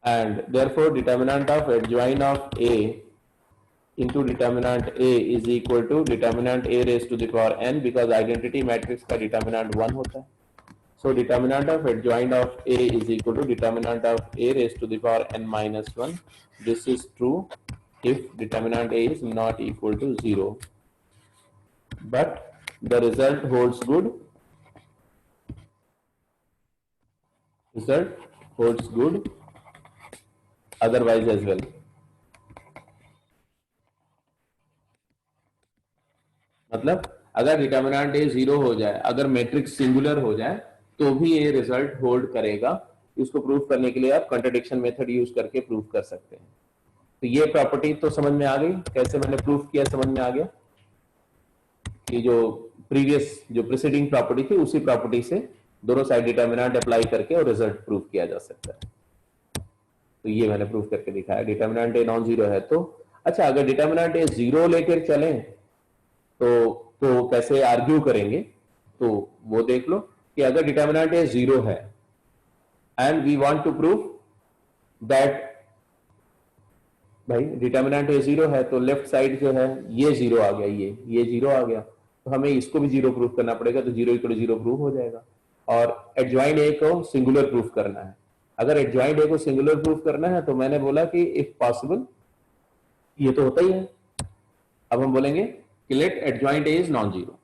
and therefore determinant of adjoint of A into determinant A is equal to determinant A raised to the power n, because identity matrix का determinant 1 होता है। So determinant of adjoint of A is equal to determinant of A raised to the power n minus 1। This is true if determinant A is not equal to 0, but the result holds good। Result holds good otherwise as well. मतलब अगर determinant A zero हो जाए, अगर matrix singular हो जाए, तो भी ये रिजल्ट होल्ड करेगा। इसको प्रूव करने के लिए आप कंट्राडिक्शन मेथड यूज करके प्रूव कर सकते हैं। तो ये प्रॉपर्टी तो समझ में आ गई, कैसे मैंने प्रूफ किया समझ में आ गया कि जो प्रीवियस जो प्रीसीडिंग प्रॉपर्टी थी उसी प्रॉपर्टी से दोनों साइड डिटर्मिनेंट अप्लाई करके और रिजल्ट प्रूव किया जा सकता है। तो ये मैंने प्रूव करके दिखाया। डिटर्मिनेंट ए नॉन जीरो है तो अच्छा, अगर डिटर्मिनेंट ए जीरो लेकर चलें तो कैसे आर्ग्यू करेंगे, तो वो देख लो कि अगर डिटर्मिनेंट ए जीरो है and we want to prove that भाई डिटर्मिनेंट ए जीरो है, तो लेफ्ट साइड जो है ये जीरो आ गया, ये जीरो आ गया, तो हमें इसको भी जीरो प्रूफ करना पड़ेगा। तो जीरो इक्वल जीरो प्रूफ हो जाएगा। और एडजॉइंट ए को सिंगुलर प्रूफ करना है। अगर एडजॉइंट ए को सिंगुलर प्रूफ करना है तो मैंने बोला कि इफ पॉसिबल, ये तो होता ही है। अब हम बोलेंगे कि let adjoint A is non zero.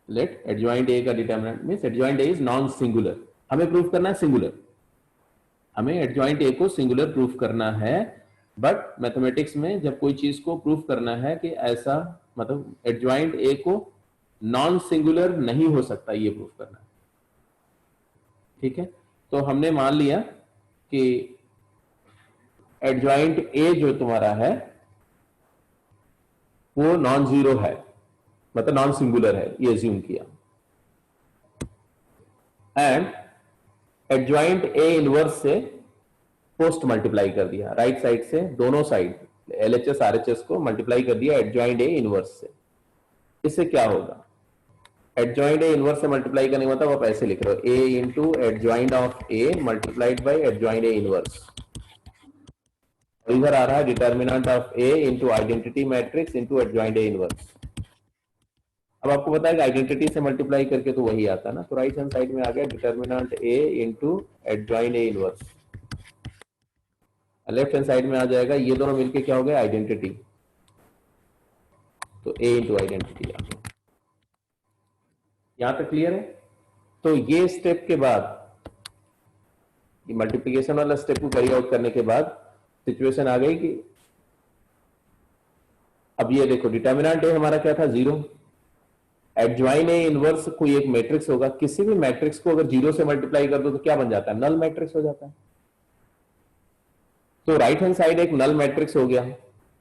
Let adjoint A का determinant means adjoint A is non singular. हमें प्रूफ करना है सिंगुलर, हमें एडजॉइंट ए को सिंगुलर प्रूफ करना है। बट मैथमेटिक्स में जब कोई चीज को प्रूफ करना है कि ऐसा मतलब एडजॉइंट ए को नॉन सिंगुलर नहीं हो सकता, ये प्रूफ करना है। ठीक है, तो हमने मान लिया कि एडजॉइंट ए जो तुम्हारा है वो नॉन जीरो है, मतलब नॉन सिंगुलर है, ये अज्यूम किया। एंड एडजॉइंट ए इनवर्स से पोस्ट मल्टीप्लाई कर दिया, राइट साइड से दोनों साइड एलएचएस आरएचएस को मल्टीप्लाई कर दिया एडजॉइंट ए इनवर्स से। इससे क्या होगा, एडजॉइंट ए इनवर्स से मल्टीप्लाई करने का मतलब आप ऐसे लिख रहे हो, A into adjoint of A multiplied by adjoint A inverse. इधर आ रहा है determinant of A into identity matrix into adjoint A inverse. अब आपको पता है कि आइडेंटिटी से मल्टीप्लाई करके तो वही आता है ना, तो राइट हैंड साइड में आ गया determinant A into adjoint A inverse. Left hand side में आ जाएगा, ये दोनों मिलके क्या हो गया, आइडेंटिटी। तो ए इंटू आइडेंटिटी आ गया। यहां तक क्लियर है। तो ये स्टेप के बाद, ये मल्टीप्लीकेशन वाला स्टेप को कैरी आउट करने के बाद सिचुएशन आ गई कि अब ये देखो डिटर्मिनेंट ए हमारा क्या था, जीरो। एडजॉइन ए इनवर्स कोई एक मैट्रिक्स होगा, किसी भी मैट्रिक्स को अगर जीरो से मल्टीप्लाई कर दो तो क्या बन जाता है, नल मैट्रिक्स हो जाता है। तो राइट हैंड साइड एक नल मैट्रिक्स हो गया,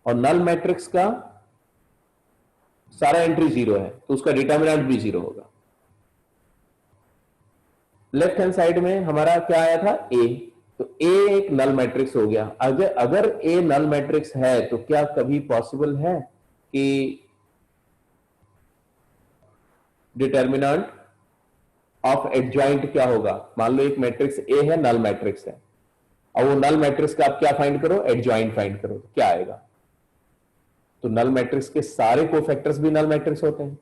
और नल मैट्रिक्स का सारा एंट्री जीरो है तो उसका डिटर्मिनेंट भी जीरो होगा। लेफ्ट हैंड साइड में हमारा क्या आया था, ए, तो ए एक नल मैट्रिक्स हो गया। अगर ए नल मैट्रिक्स है तो क्या कभी पॉसिबल है कि डिटर्मिनेंट ऑफ एडजॉइंट क्या होगा, मान लो एक मैट्रिक्स ए है, नल मैट्रिक्स है, और वो नल मैट्रिक्स का आप क्या फाइंड करो, एडजॉइंट फाइंड करो, तो क्या आएगा, तो नल मैट्रिक्स के सारे कोफैक्टर्स भी नल मैट्रिक्स होते हैं।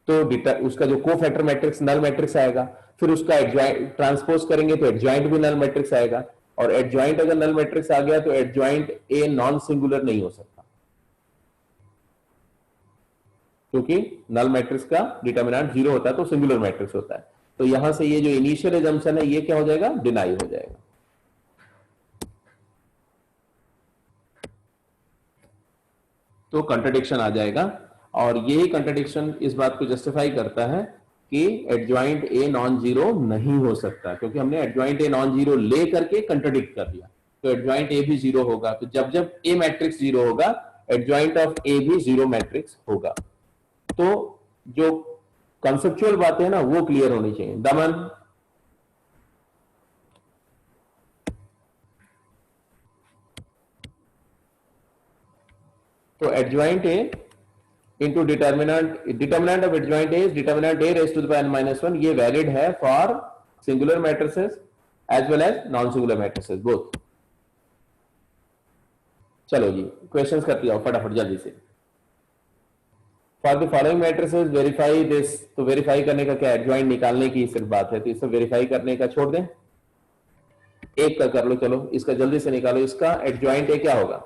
तो उसका जो कोफैक्टर मैट्रिक्स नल मैट्रिक्स आएगा, फिर उसका एडजॉइंट ट्रांसपोज करेंगे तो एडजॉइंट भी नल मैट्रिक्स आएगा, और एडजॉइंट अगर नल मैट्रिक्स आ गया तो एडजॉइंट ए नॉन सिंगुलर नहीं हो सकता, क्योंकि नल मैट्रिक्स का डिटर्मिनेंट जीरो होता है तो सिंगुलर मैट्रिक्स होता है। तो यहां से ये जो इनिशियल एजम्पशन है ये क्या हो जाएगा, डिनाई हो जाएगा। तो कंट्राडिक्शन आ जाएगा, और यही कंट्राडिक्शन इस बात को जस्टिफाई करता है कि एडजॉइंट ए नॉन जीरो नहीं हो सकता, क्योंकि हमने एडजॉइंट ए नॉन जीरो ले करके कंट्राडिक्ट कर दिया। तो एडजॉइंट ए भी जीरो होगा, तो जब जब ए मैट्रिक्स जीरो होगा एडजॉइंट ऑफ ए भी जीरो मैट्रिक्स होगा। तो जो कॉन्सेप्चुअल बातें हैं ना वो क्लियर होनी चाहिए। दमन, तो adjoint A into determinant of adjoint A is determinant A raise to the power -1। ये वैलिड है for singular matrices as well as non singular matrices both. चलो जी क्वेश्चंस करते जाओ फटाफट जल्दी से। For the following matrices verify this, तो वेरीफाई करने का क्या, एडजॉइंट निकालने की सिर्फ बात है, तो इसे वेरीफाई करने का छोड़ दें, एक का कर लो। चलो इसका जल्दी से निकालो, इसका एडजॉइंट ए क्या होगा।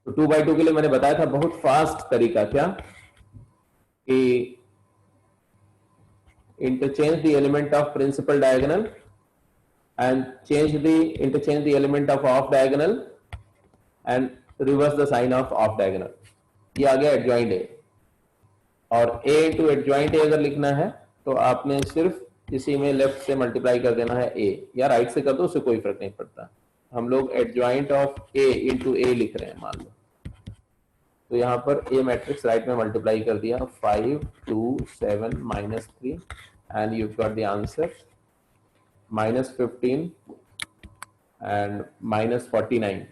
तो 2/2 के लिए मैंने बताया था बहुत फास्ट तरीका, क्या कि interchange the element of principal diagonal and interchange the element of off diagonal and reverse the sign of off diagonal. ये आ गया adjoint A. और A into adjoint A अगर लिखना है तो आपने सिर्फ इसी में लेफ्ट से मल्टीप्लाई कर देना है A, या राइट से कर दो, उससे कोई फर्क नहीं पड़ता. हम लोग adjoint of A into A लिख रहे हैं मान लो. तो यहाँ पर A मैट्रिक्स राइट में मल्टीप्लाई कर दिया 5 2 7 -3 and you've got the answer -15 and -49.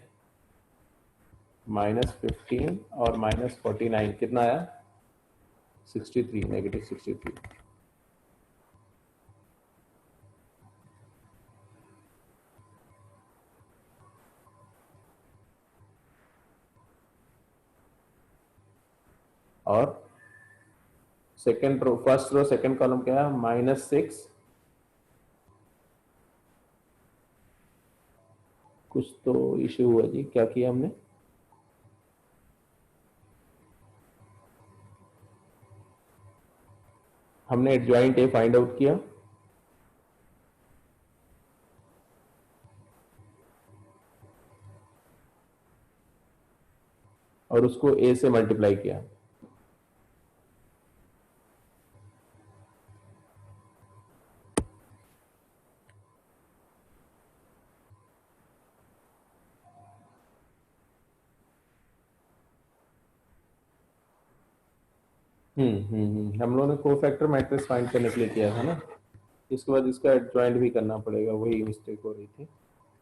-15 और -49 कितना आया? 63, -63. और second row, first row second column क्या है? -6. कुछ तो इश्यू हुआ जी, क्या किया हमने? हमने एडजॉइंट ए फाइंड आउट किया और उसको ए से मल्टीप्लाई किया. हम लोगों ने कोफैक्टर मैट्रिक्स फाइंड करने के लिए किया था ना. इसके बाद इसका एडजॉइंट भी करना पड़ेगा, वही मिस्टेक हो रही थी.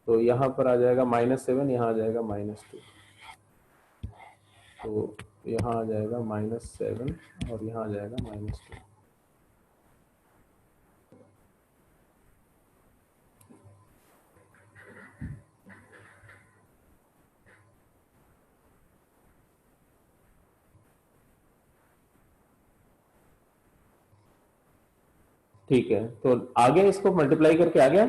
तो यहाँ पर आ जाएगा -7, यहाँ आ जाएगा -2. तो यहाँ आ जाएगा -7 और यहाँ आ जाएगा -2. ठीक है, तो आ गया, इसको मल्टीप्लाई करके आ गया.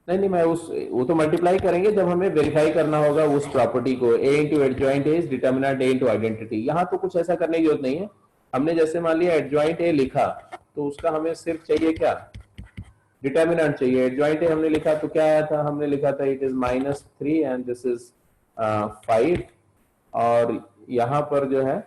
नहीं, मैं वो तो मल्टीप्लाई करेंगे जब हमें वेरीफाई करना होगा उस प्रॉपर्टी को. A into adjoint A is determinant A into identity. यहाँ तो कुछ ऐसा करने की जरूरत नहीं है. हमने जैसे मान लिया एडजॉइंट ए लिखा तो उसका हमें सिर्फ चाहिए क्या? डिटर्मिनेंट चाहिए. एडजॉइंट ए हमने लिखा तो क्या आया था? हमने लिखा था it is -3 and this is 5. और यहाँ पर जो है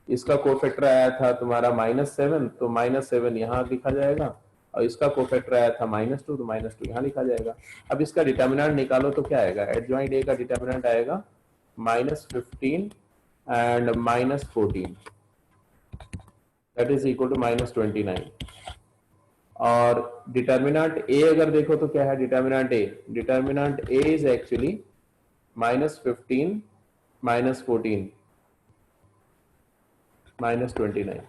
इसका कोफैक्टर आया था तुम्हारा -7, तो -7 यहाँ लिखा जाएगा. और इसका कोफैक्टर आया था -2, तो -2 यहाँ लिखा जाएगा. अब इसका डिटर्मिनेंट निकालो तो क्या आएगा? एडजॉइंट ए का डिटर्मिनेंट आएगा -15 and -14, that is equal to -29. और डिटर्मिनेंट ए अगर देखो तो क्या है? Determinant A is actually -15 -14 -29.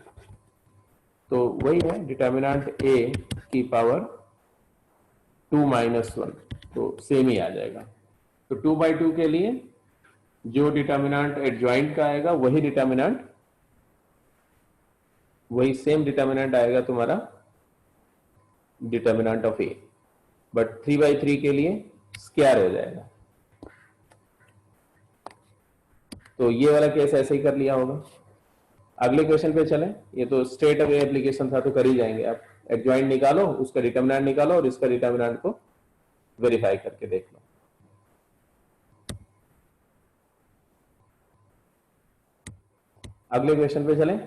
तो वही है डिटर्मिनेंट ए की पावर 2 - 1, तो सेम ही आ जाएगा. तो 2/2 के लिए जो डिटर्मिनेंट एडजॉइंट का आएगा वही सेम डिटर्मिनेंट आएगा तुम्हारा डिटर्मिनेंट ऑफ ए. बट 3/3 के लिए स्क्वायर हो जाएगा. तो ये वाला केस ऐसे ही कर लिया होगा. अगले क्वेश्चन पे चलें. ये तो स्ट्रेट अवे एप्लीकेशन था तो कर ही जाएंगे. आप एडजॉइंट निकालो, उसका डिटर्मिनेंट निकालो और इसका डिटर्मिनेंट को वेरीफाई करके देख लो. अगले क्वेश्चन पे चलें,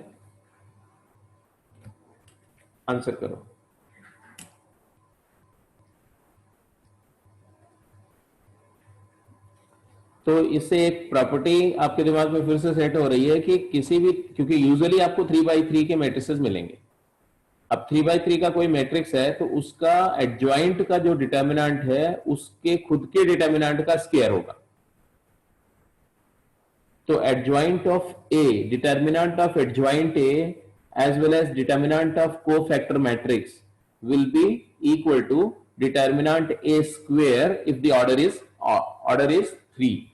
आंसर करो. तो इससे एक प्रॉपर्टी आपके दिमाग में फिर से सेट हो रही है कि किसी भी, क्योंकि यूजुअली आपको 3/3 के मैट्रिसेस मिलेंगे. अब 3/3 का कोई मैट्रिक्स है तो उसका एडजॉइंट का जो डिटर्मिनेंट है उसके खुद के डिटर्मिनेंट का स्क्वायर होगा. तो adjoint of A, determinant of adjoint A as well as determinant of cofactor matrix will be equal to determinant A square if the order is 3.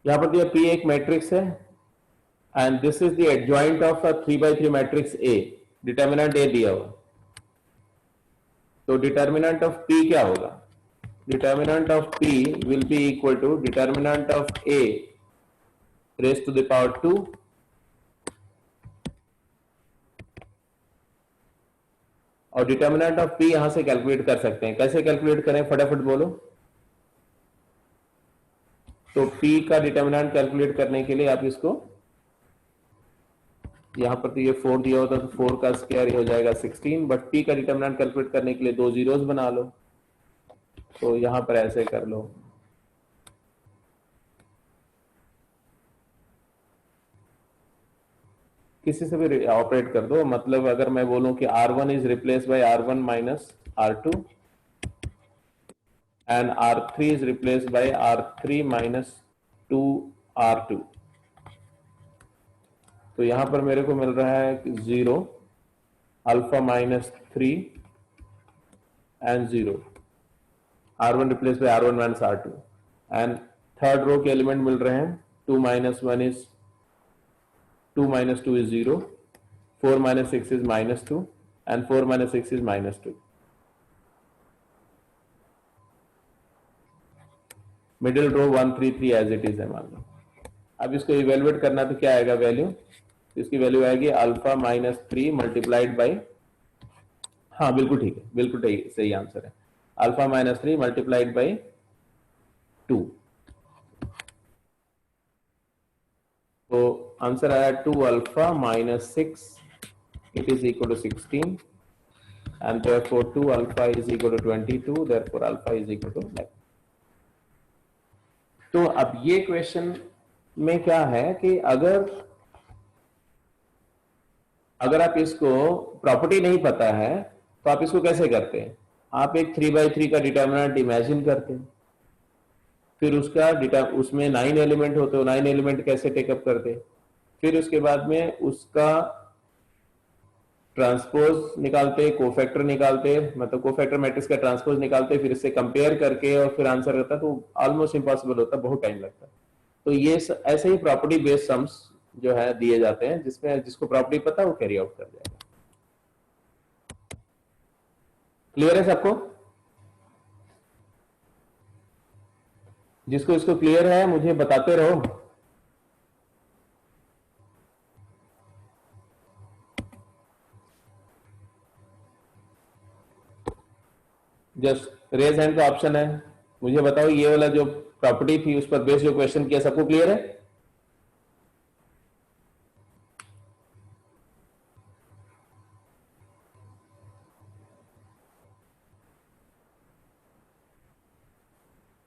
यहां पर दिया P एक मैट्रिक्स है and this is the adjoint of a 3x3 matrix A, determinant A दिया हुआ, तो determinant of P क्या होगा? Determinant of P will be equal to determinant of A raise to the power 2 और determinant of P यहां से calculate कर सकते हैं। कैसे कैलकुलेट करें फटाफट बोलो। तो P का डिटर्मिनेंट कैलकुलेट करने के लिए आप इसको, यहां पर तो ये 4 दिया होता तो 4 का स्क्वायर हो जाएगा 16, बट P का डिटर्मिनेंट कैलकुलेट करने के लिए 2 जीरोस बना लो, तो यहां पर ऐसे कर लो। किसी से भी ऑपरेट कर दो, मतलब अगर मैं बोलूं कि R1 is replace by R1 minus R2 and R3 is replace by R3 minus 2R2, तो यहां पर मेरे को मिल रहा है 0 alpha minus 3 and 0, R1 replace by R1 minus R2 and third row के एलिमेंट मिल रहे हैं 2 minus 1 is 2 minus 2 is 0, 4 minus 6 is minus 2 and 4 minus 6 is minus 2. Middle row 1 3 3 as it is है मान लो। अब इसको इवेल्युएट करना तो क्या आएगा वैल्यू, इसकी वैल्यू आएगी अल्फा माइनस 3 मल्टीप्लाइड बाई, हाँ बिल्कुल ठीक है, बिल्कुल सही आंसर है, अल्फा माइनस 3 मल्टीप्लाइड बाई 2, तो आंसर आया 2 alpha minus 6, it is equal to 16 and therefore 2 alpha is equal to 22, therefore alpha is equal to 9. तो अब ये क्वेश्चन में क्या है कि अगर आप इसको प्रॉपर्टी नहीं पता है तो आप इसको कैसे करते हैं, आप एक 3x3 का डिटर्मिनेंट इमेजिन करते हैं, फिर उसमें 9 एलिमेंट होते हो, 9 एलिमेंट कैसे टेकअप करते, फिर उसके बाद में उसका ट्रांसपोज निकालते, कोफैक्टर निकालते, मतलब कोफैक्टर मैट्रिक्स का ट्रांसपोज निकालते, फिर इससे कंपेयर करके और फिर आंसर रहता, तो ऑलमोस्ट इम्पॉसिबल होता, बहुत टाइम लगता। तो ये ऐसे ही प्रॉपर्टी बेस्ड सम्स जो है दिए जाते हैं, जिसमें जिसको प्रॉपर्टी पता वो कैरी आउट कर जाएगा। क्लियर है सबको? जिसको इसको क्लियर है मुझे बताते रहो। जस्ट रेज हैंड का ऑप्शन है, मुझे बताओ ये वाला जो प्रॉपर्टी थी उस पर बेस्ड जो क्वेश्चन किया, सबको क्लियर है?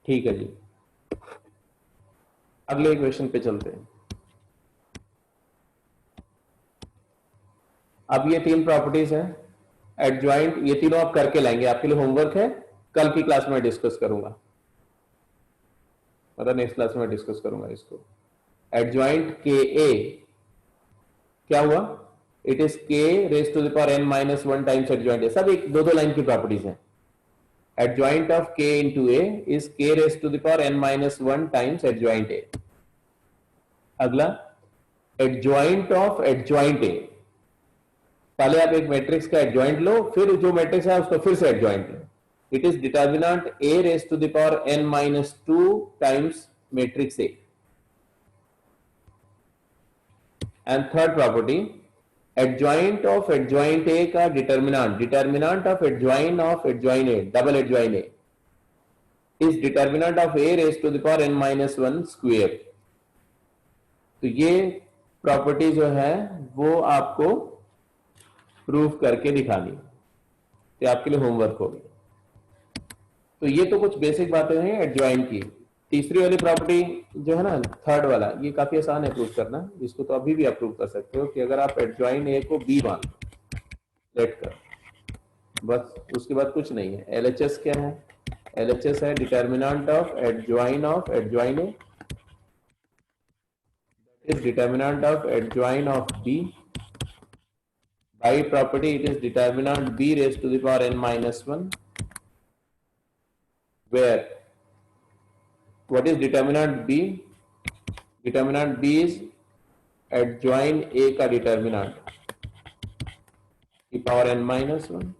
ठीक है जी, अगले क्वेश्चन पे चलते हैं। अब ये 3 प्रॉपर्टीज हैं एडजॉइंट, ये तीनों आप करके लाएंगे, आपके लिए होमवर्क है, कल की क्लास में डिस्कस करूंगा, मतलब नेक्स्ट क्लास में डिस्कस करूंगा इसको। एडजॉइंट के ए क्या हुआ, it is K raise to the power n minus 1 times adjoint A, सब एक 2-2 लाइन की प्रॉपर्टीज हैं। Adjoint of k into A is k raise to the power n minus 1 times adjoint A. अगला adjoint of adjoint ए, पहले आप एक matrix का adjoint लो, फिर जो मैट्रिक्स है उसको फिर से एडजॉइंट लो, it is determinant a raise to the power n minus 2 times matrix A. And third property, adjoint of adjoint A का determinant of adjoint A, double adjoint A is determinant of a raise to the power n minus 1 square. तो ये property जो है वो आपको proof करके दिखानी, तो आपके लिए होमवर्क होगी। तो ये तो कुछ बेसिक बातें हैं एडजॉइंट की। तीसरी वाली प्रॉपर्टी जो है ना, थर्ड वाला, ये काफी आसान है प्रूफ करना, इसको तो अभी भी आप प्रूफ कर सकते हो कि अगर आप एडजॉइंट ए को बी मान लेट कर, बस उसके बाद कुछ नहीं है। एलएचएस क्या है, एलएचएस है determinant of adjoint A is determinant of adjoint of B. By property, it is determinant B raised to the power n minus 1, where what is determinant B? Determinant B is adjoint A का determinant की power n minus one,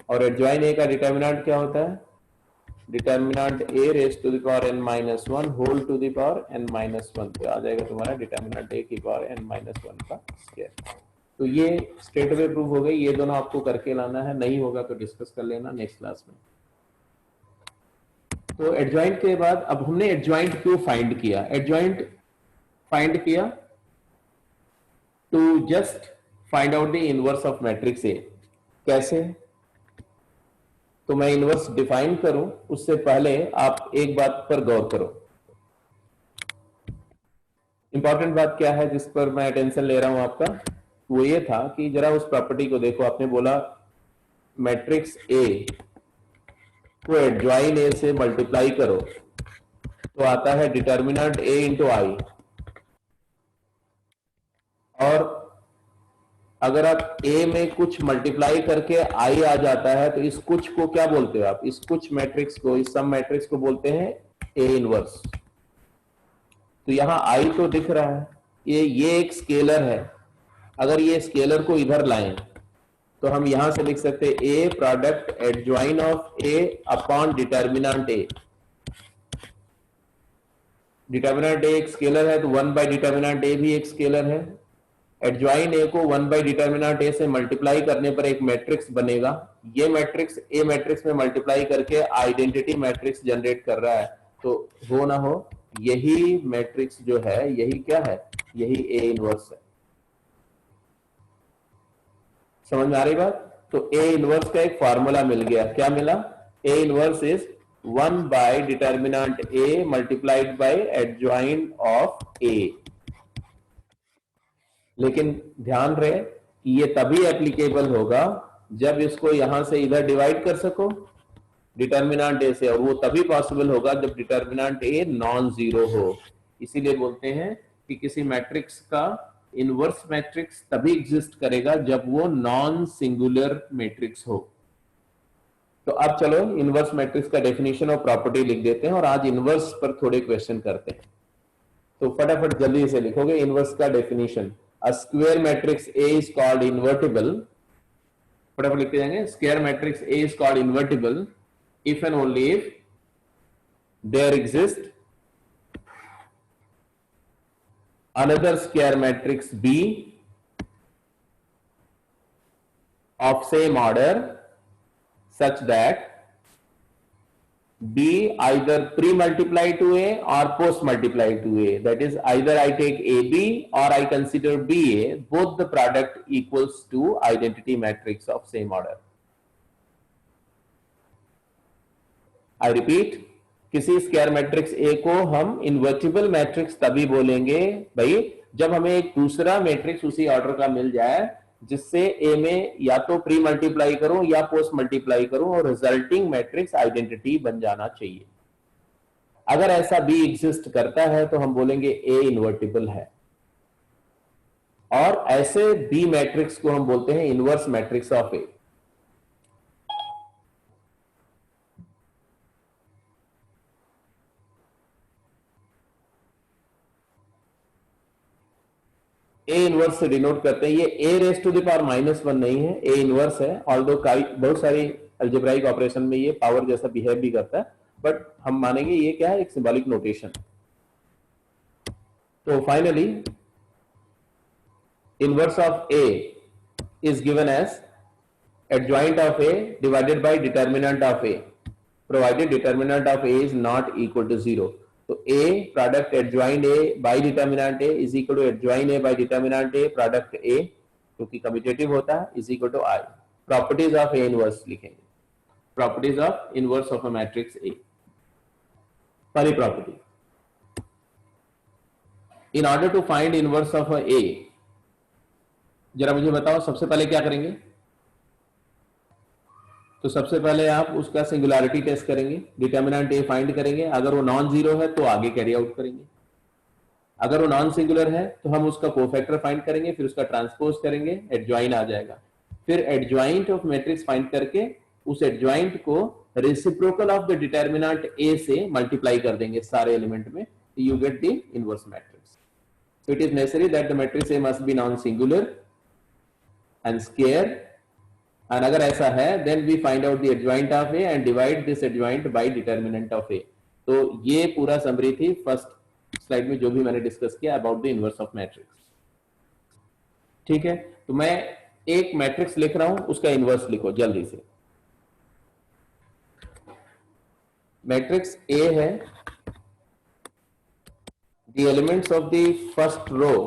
और adjoint A का determinant क्या होता है, determinant A raise to the power n minus one whole to the power n minus one, तो आ जाएगा तुम्हारा डिटर्मिनेंट ए की पावर n माइनस वन का स्क्वायर। तो ये स्ट्रेट अवे प्रूव हो गई, ये दोनों आपको करके लाना है, नहीं होगा तो डिस्कस कर लेना नेक्स्ट क्लास में। तो एडजॉइंट के बाद अब हमने एडजॉइंट क्यों फाइंड किया, एडजॉइंट फाइंड किया to just find out the inverse of matrix A. कैसे, तो मैं इनवर्स डिफाइन करूं उससे पहले आप एक बात पर गौर करो। इंपॉर्टेंट बात क्या है जिस पर मैं अटेंशन ले रहा हूं आपका, वो ये था कि जरा उस प्रॉपर्टी को देखो। आपने बोला मैट्रिक्स ए को एडजॉइन ए से मल्टीप्लाई करो तो आता है डिटर्मिनेंट ए इंटू आई, और अगर आप ए में कुछ मल्टीप्लाई करके आई आ जाता है तो इस कुछ को क्या बोलते हो आप, इस कुछ मैट्रिक्स को, इस सम मैट्रिक्स को बोलते हैं ए इनवर्स। तो यहां आई तो दिख रहा है, ये एक स्केलर है। अगर ये स्केलर को इधर लाएं तो हम यहां से लिख सकते हैं A product adjoint of A upon determinant A. Determinant A एक स्केलर है तो 1 बाय डिटर्मिनेंट ए भी एक स्केलर है। एडजॉइन ए को 1 बाय डिटर्मिनेंट ए से मल्टीप्लाई करने पर एक मैट्रिक्स बनेगा। ये मैट्रिक्स ए मैट्रिक्स में मल्टीप्लाई करके आइडेंटिटी मैट्रिक्स जनरेट कर रहा है। तो हो ना हो, यही मैट्रिक्स जो है यही क्या है, यही ए इनवर्स है। समझ में आ रही बात? तो ए इनवर्स का एक फॉर्मूला मिल गया। क्या मिला? A inverse is 1 by determinant A multiplied by adjoint of A. लेकिन ध्यान रहे कि ये तभी एप्लीकेबल होगा जब इसको यहां से इधर डिवाइड कर सको डिटर्मिनेंट ए से, और वो तभी पॉसिबल होगा जब डिटर्मिनेंट ए नॉन जीरो हो। इसीलिए बोलते हैं कि किसी मैट्रिक्स का इनवर्स मैट्रिक्स तभी एग्जिस्ट करेगा जब वो नॉन सिंगुलर मैट्रिक्स हो। तो अब चलो इनवर्स मैट्रिक्स का डेफिनेशन और प्रॉपर्टी लिख देते हैं और आज इनवर्स पर थोड़े क्वेश्चन करते हैं। तो फटाफट जल्दी से लिखोगे इनवर्स का definition. A square matrix A is called invertible. फटाफट लिखते जाएंगे। Square matrix A is called invertible if and only if there exists another square matrix B of same order such that B either pre-multiply to A or post-multiply to A. That is, either I take AB or I consider BA. Both the product equals to identity matrix of same order. I repeat, किसी square matrix A को हम invertible matrix तभी बोलेंगे भाई जब हमें एक दूसरा मैट्रिक्स उसी ऑर्डर का मिल जाए जिससे ए में या तो प्री मल्टीप्लाई करूं या पोस्ट मल्टीप्लाई करूं और रिजल्टिंग मैट्रिक्स आइडेंटिटी बन जाना चाहिए। अगर ऐसा बी एग्जिस्ट करता है तो हम बोलेंगे ए इन्वर्टिबल है, और ऐसे बी मैट्रिक्स को हम बोलते हैं inverse matrix of A. A inverse से डिनोट करते हैं। ये ए रेस टू द पावर -1 नहीं है, ए इनवर्स है। ऑल्दो बहुत सारी अलजेब्राइक ऑपरेशन में ये पावर जैसा बिहेव भी करता है, बट हम मानेंगे ये क्या है, एक सिंबॉलिक नोटेशन। तो finally inverse of A is given as adjoint of A divided by determinant of A, provided determinant of A is not equal to 0। तो A product adjoint A by determinant A is equal to adjoint A by determinant A product A, क्योंकि commutative होता है, is equal to I। Properties of A inverse लिखेंगे, properties of inverse of a matrix A। पहली property, in order to find inverse of a A, जरा मुझे बताओ सबसे पहले क्या करेंगे? तो सबसे पहले आप उसका सिंगुलैरिटी टेस्ट करेंगे, डिटर्मिनेंट ए फाइंड करेंगे। अगर वो नॉन जीरो है तो आगे कैरी आउट करेंगे। अगर वो नॉन सिंगुलर है तो हम उसका कोफैक्टर फाइंड करेंगे, फिर उसका ट्रांसपोज करेंगे, एडजॉइन आ जाएगा। फिर एडजॉइंट ऑफ मैट्रिक्स फाइंड करके उस एडजॉइंट को रेसिप्रोकल ऑफ द डिटर्मिनेंट ए से मल्टीप्लाई कर देंगे सारे एलिमेंट में, you get the inverse matrix. So it is necessary that the matrix A must be non-singular and square. And अगर ऐसा है, then we find out the adjoint of A and divide this adjoint by determinant of A. तो ये पूरा summary थी first slide में जो भी मैंने डिस्कस किया about the inverse of matrix. ठीक है, तो मैं एक मैट्रिक्स लिख रहा हूं, उसका इनवर्स लिखो जल्दी से। मैट्रिक्स ए है, the elements of the first row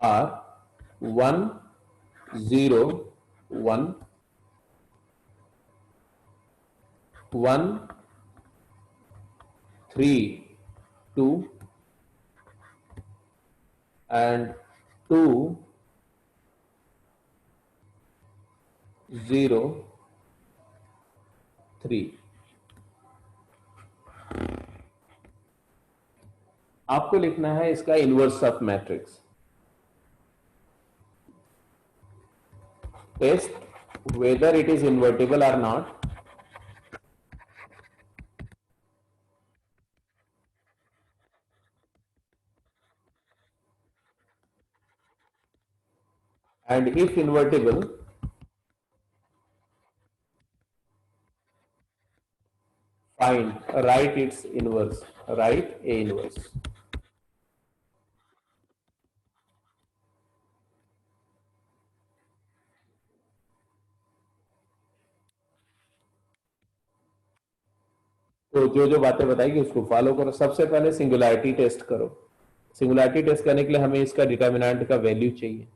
are 1 0 1 1 3 2 and 2 0 3। आपको लिखना है इसका inverse of matrix. Test whether it is invertible और नॉट। And if invertible, write its inverse, write A inverse। तो जो जो बातें बताएगी उसको फॉलो करो। सबसे पहले सिंगुलैरिटी टेस्ट करो। सिंगुलैरिटी टेस्ट करने के लिए हमें इसका डिटर्मिनेंट का वैल्यू चाहिए।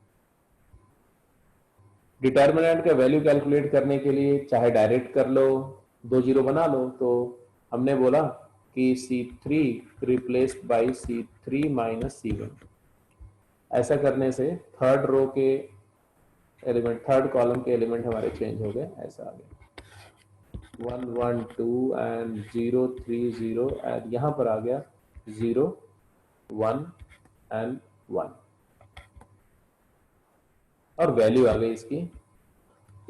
डिटर्मिनेंट का वैल्यू कैलकुलेट करने के लिए चाहे डायरेक्ट कर लो, 2 जीरो बना लो। तो हमने बोला कि C3 replaced by C3 minus C1। ऐसा करने से थर्ड रो के एलिमेंट, थर्ड कॉलम के एलिमेंट हमारे चेंज हो गए। ऐसा आ गया 1 1 2 एंड 0 3 0 एंड यहां पर आ गया 0 1 एंड 1 और वैल्यू आ गई इसकी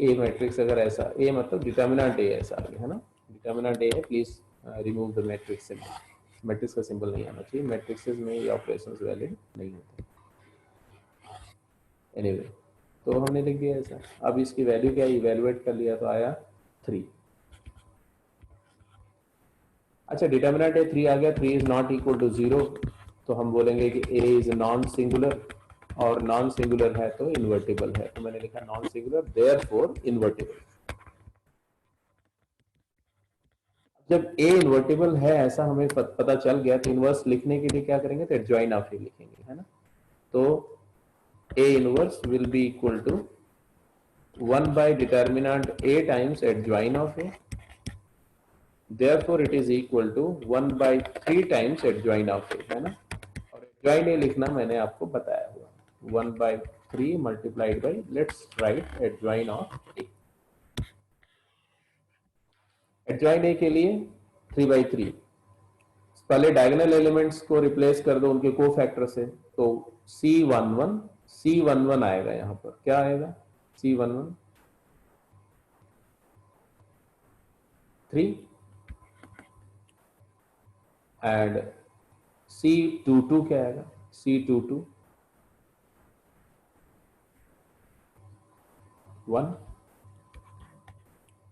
ए मैट्रिक्स। अगर ऐसा ए मतलब डिटर्मिनेंट ए ऐसा आ गया है ना, डिटर्मिनेंट ए है। Please remove the matrix symbol. Matrix का सिंबल नहीं आना चाहिए, मैट्रिक्सेस में ये ऑपरेशंस वैलिड नहीं होते। एनीवे तो हमने लिख दिया ऐसा। अब इसकी वैल्यू क्या इवैल्यूएट कर लिया तो आया 3। अच्छा, डिटर्मिनेंट ए 3 आ गया, 3 इज नॉट इक्वल टू 0, तो हम बोलेंगे कि ए इज नॉन सिंगुलर और नॉन सिंगुलर है तो इन्वर्टिबल है। तो मैंने लिखा नॉन सिंगुलर देयरफॉर इन्वर्टिबल। जब ए इन्वर्टिबल है ऐसा हमें पता चल गया तो इनवर्स लिखने के लिए क्या करेंगे, तो एडजॉइन ऑफ ए लिखेंगे, है ना। तो A inverse will be equal to 1 by determinant A times adjoint of A, therefore it is equal to 1 by 3 times adjoin of A, है ना। और adjoin A लिखना मैंने आपको बताया हुआ 1 by 3 multiplied by, let's write adjoin of A। adjoin A के लिए 3 by 3 पहले डायगोनल एलिमेंट्स को रिप्लेस कर दो उनके कोफैक्टर से। तो C11 आएगा, यहां पर क्या आएगा, C11 3 एंड C22 क्या आएगा, C22 1,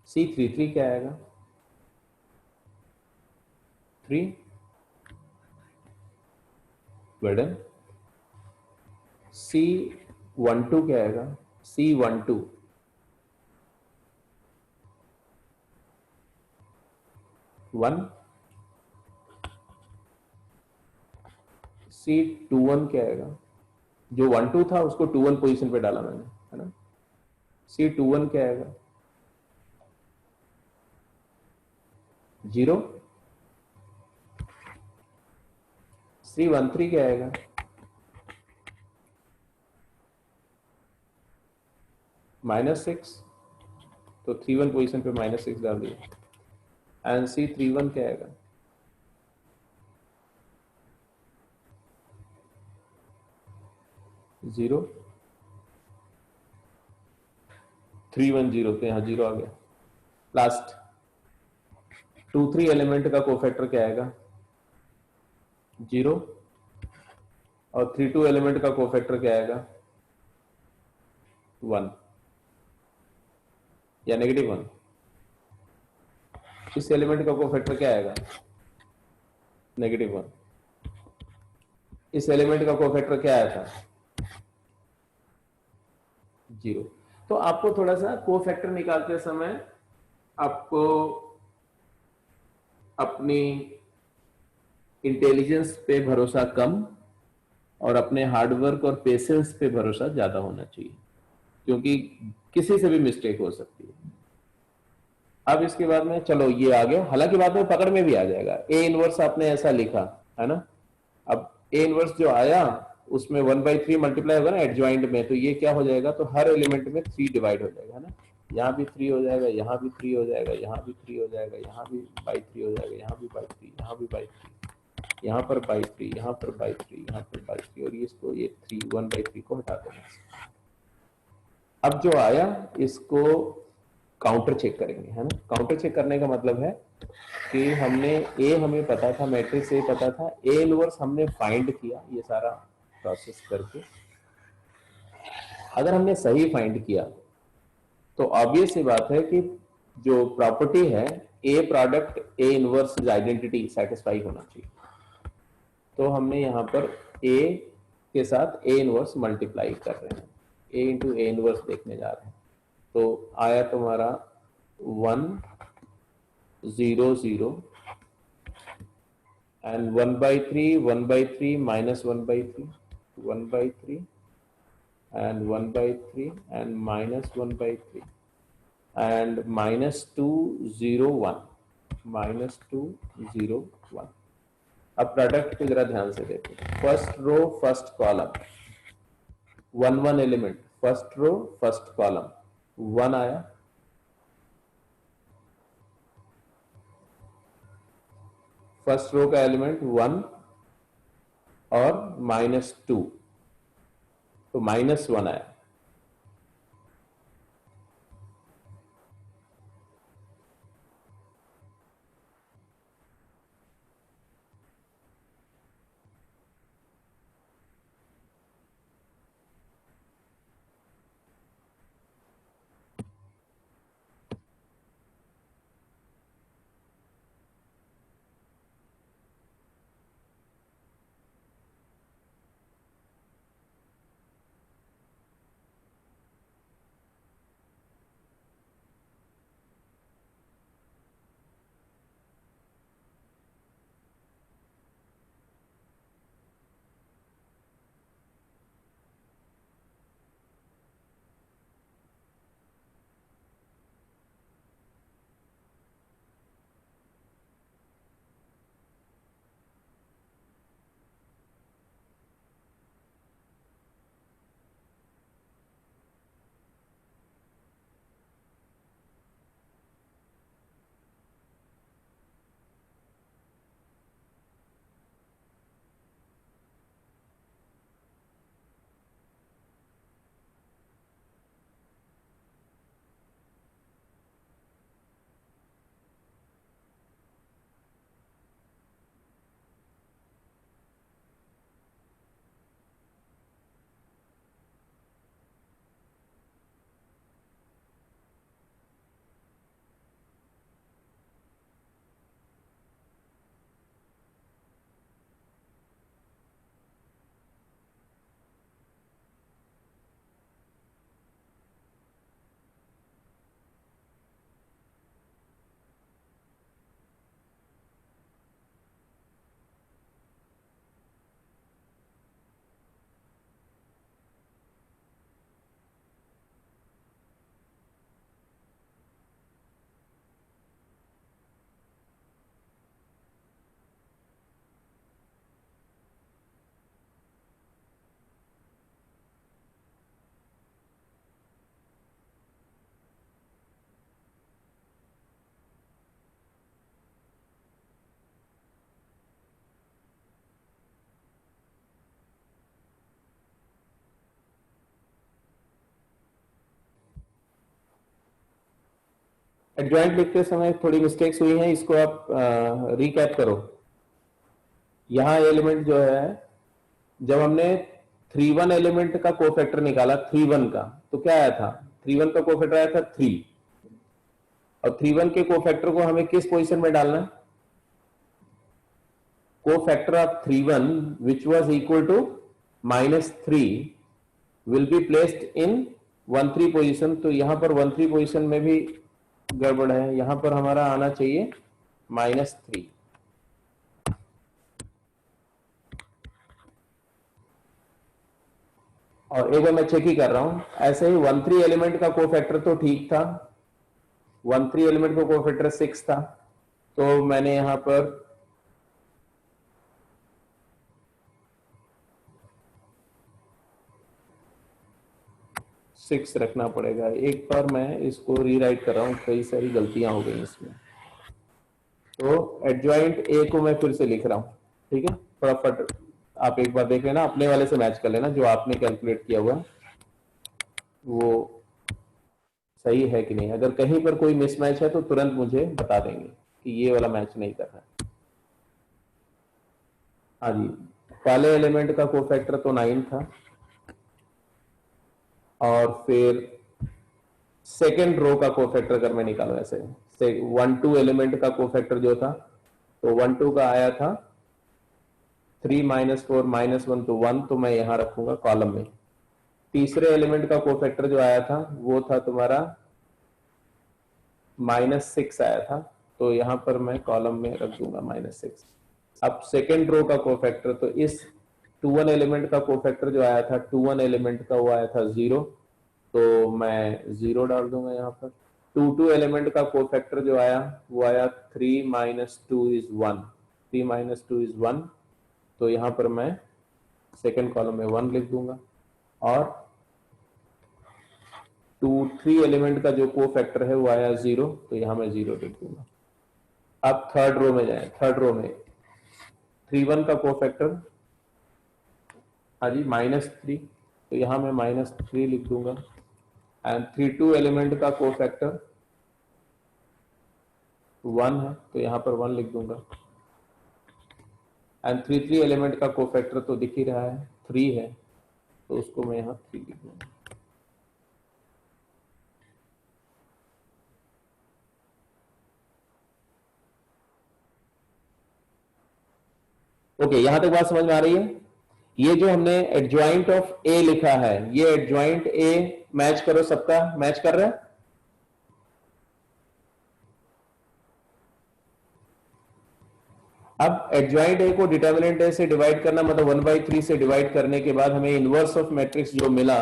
C33 क्या आएगा 3, वेडन। C12 क्या आएगा, C12 1, C21 क्या आएगा, जो 1 2 था उसको 2 1 पोजीशन पे डाला मैंने, है ना। C21 क्या आएगा 0, C13 क्या आएगा -6, तो 31 पोजीशन पे -6 डाल दिया। एंड C31 क्या आएगा 0, 310, तो यहां 0 आ गया। लास्ट 2 3 एलिमेंट का कोफैक्टर क्या आएगा 0, और 3 2 एलिमेंट का कोफैक्टर क्या आएगा? 1 या -1। इस एलिमेंट का कोफैक्टर क्या आएगा? -1। इस एलिमेंट का कोफैक्टर क्या आया था? 0। तो आपको थोड़ा सा कोफैक्टर निकालते समय आपको अपनी इंटेलिजेंस पे भरोसा कम और अपने हार्डवर्क और पेशेंस पे भरोसा ज्यादा होना चाहिए, क्योंकि किसी से भी मिस्टेक हो सकती है। अब इसके बाद में चलो ये आ गया, हालांकि बाद में पकड़ में भी आ जाएगा। ए इनवर्स आपने ऐसा लिखा है ना, अब ए इनवर्स जो आया उसमें 1/3 मल्टीप्लाई होगा ना एडजॉइंट में, तो ये क्या हो जाएगा? तो हर एलिमेंट में 3 डिवाइड हो जाएगा, है ना। यहाँ भी 3 हो जाएगा, यहाँ भी 3 हो जाएगा, यहाँ भी 3 हो जाएगा, यहाँ भी बाई 3 हो जाएगा, यहाँ भी बाई 3, यहाँ भी बाई 3, यहाँ पर बाई 3, यहाँ पर बाई 3, यहाँ पर बाई 3, और इसको ये 1/3 को हटा देना। अब जो आया इसको काउंटर चेक करेंगे, है ना। काउंटर चेक करने का मतलब है कि हमने ए हमें पता था, मैट्रिक्स ए पता था, ए इनवर्स हमने फाइंड किया ये सारा प्रोसेस करके। अगर हमने सही फाइंड किया तो ऑब्वियस सी बात है कि जो प्रॉपर्टी है A product A inverse identity satisfy होना चाहिए। तो हमने यहाँ पर ए के साथ ए इनवर्स मल्टीप्लाई कर रहे हैं, ए इंटू ए इनवर्स देखने जा रहे हैं। तो आया तुम्हारा 1 0 0 and 1/3 1/3 minus 1/3 1/3 and 1/3 and minus 1/3 and -2 0 1 -2 0 1। अब प्रोडक्ट को जरा ध्यान से देखो, first row first column 1 1 element, first row first column 1 आया, फर्स्ट रो का एलिमेंट 1 और -2, तो -1 आया। एडजॉइंट लिखते समय थोड़ी मिस्टेक्स हुई हैं, इसको आप रिकैप करो। यहाँ एलिमेंट जो है, जब हमने 3 1 एलिमेंट का कोफैक्टर निकाला 3 1 का, तो क्या आया था? 3 1 का कोफैक्टर आया था 3, और 3 1 के कोफैक्टर को हमें किस पोजीशन में डालना है? Cofactor of 3 1 which was equal to -3 will be placed in 1 3 position. तो यहां पर 1 3 पोजीशन में भी गड़बड़ है, यहां पर हमारा आना चाहिए -3। और एक बार मैं चेक ही कर रहा हूं, ऐसे ही 1 3 एलिमेंट का कोफैक्टर तो ठीक था, 1 3 एलिमेंट का कोफैक्टर 6 था, तो मैंने यहां पर सिक्स रखना पड़ेगा। एक बार मैं इसको रीराइट कर रहा हूं, कई सारी गलतियां हो गई इसमें। तो एडजॉइंट ए को मैं फिर से लिख रहा हूं, ठीक है? फटाफट आप एक बार देख लेना, अपने वाले से मैच कर लेना, जो आपने कैलकुलेट किया हुआ वो सही है कि नहीं। अगर कहीं पर कोई मिसमैच है तो तुरंत मुझे बता देंगे कि ये वाला मैच नहीं कर रहा है। हाँ जी, पहले एलिमेंट का कोफैक्टर तो 9 था, और फिर सेकेंड रो का कोफैक्टर अगर मैं निकालू ऐसे 1 2 एलिमेंट का कोफैक्टर जो था, तो 1 2 का आया था 3 -4 -1 तो 1, तो मैं यहां रखूंगा कॉलम में। तीसरे एलिमेंट का कोफैक्टर जो आया था वो था तुम्हारा -6 आया था, तो यहां पर मैं कॉलम में रख दूंगा -6। अब सेकेंड रो का कोफैक्टर, तो इस 2 1 एलिमेंट का कोफैक्टर जो आया था 2 1 एलिमेंट का वो आया था 0, तो मैं 0 डाल दूंगा यहाँ पर। 2 2 एलिमेंट का कोफैक्टर जो आया वो आया 3 -2 इज 1, 3 -2 इज 1, तो यहाँ पर मैं सेकेंड कॉलम में 1 लिख दूंगा। और 2 3 एलिमेंट का जो कोफैक्टर है वो आया 0, तो यहाँ मैं 0 लिख दूंगा। अब थर्ड रो में जाए, थर्ड रो में 3 1 का कोफैक्टर, हाँ जी -3, तो यहाँ मैं -3 लिख दूंगा। एंड 3 2 एलिमेंट का कोफैक्टर 1 है, तो यहाँ पर 1 लिख दूंगा। एंड 3 3 एलिमेंट का कोफैक्टर तो दिख ही रहा है 3 है, तो उसको मैं यहाँ 3 लिख दूंगा। ओके, यहां तक बात समझ में आ रही है? ये जो हमने एडजॉइंट ऑफ ए लिखा है, ये एडजॉइंट ए मैच करो, सबका मैच कर रहा है। अब एडजॉइंट ए को डिटर्मिनेंट ए से डिवाइड करना, मतलब 1/3 से डिवाइड करने के बाद हमें इनवर्स ऑफ मैट्रिक्स जो मिला,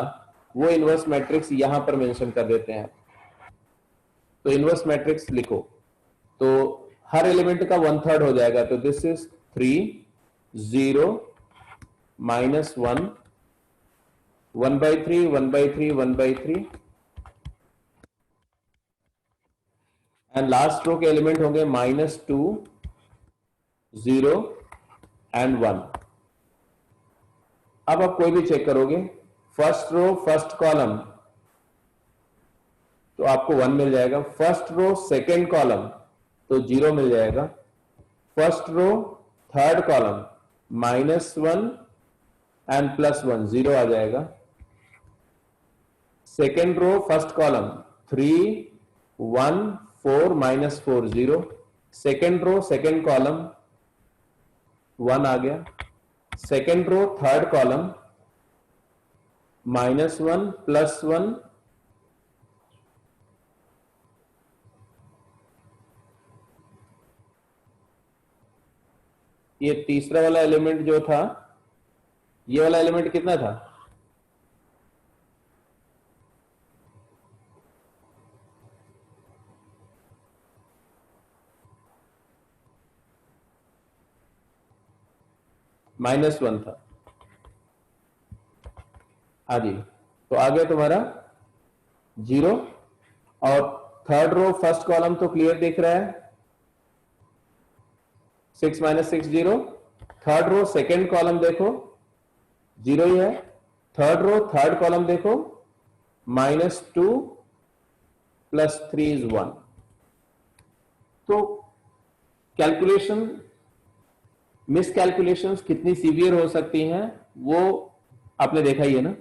वो इनवर्स मैट्रिक्स यहां पर मेंशन कर देते हैं। तो इनवर्स मैट्रिक्स लिखो, तो हर एलिमेंट का 1/3 हो जाएगा, तो this is 3 0 -1 1/3 1/3 1/3, and last row के एलिमेंट होंगे -2 0 एंड 1। अब आप कोई भी चेक करोगे, फर्स्ट रो फर्स्ट कॉलम, तो आपको 1 मिल जाएगा। फर्स्ट रो सेकेंड कॉलम, तो 0 मिल जाएगा। First row third column -1 and +1 0 आ जाएगा। Second row first column 3 1 4 -4 0, second row second column 1 आ गया। सेकेंड रो थर्ड कॉलम -1 +1 ये तीसरा वाला एलिमेंट जो था, ये वाला एलिमेंट कितना था? -1 था, हाँ जी, तो आ गया तुम्हारा 0। और थर्ड रो फर्स्ट कॉलम तो क्लियर दिख रहा है, 6 -6 0। थर्ड रो सेकेंड कॉलम देखो 0 ही है। थर्ड रो थर्ड कॉलम देखो -2 +3 इज 1। तो कैलकुलेशन मिसकैलकुलेशंस कितनी सीवियर हो सकती हैं वो आपने देखा ही है ना,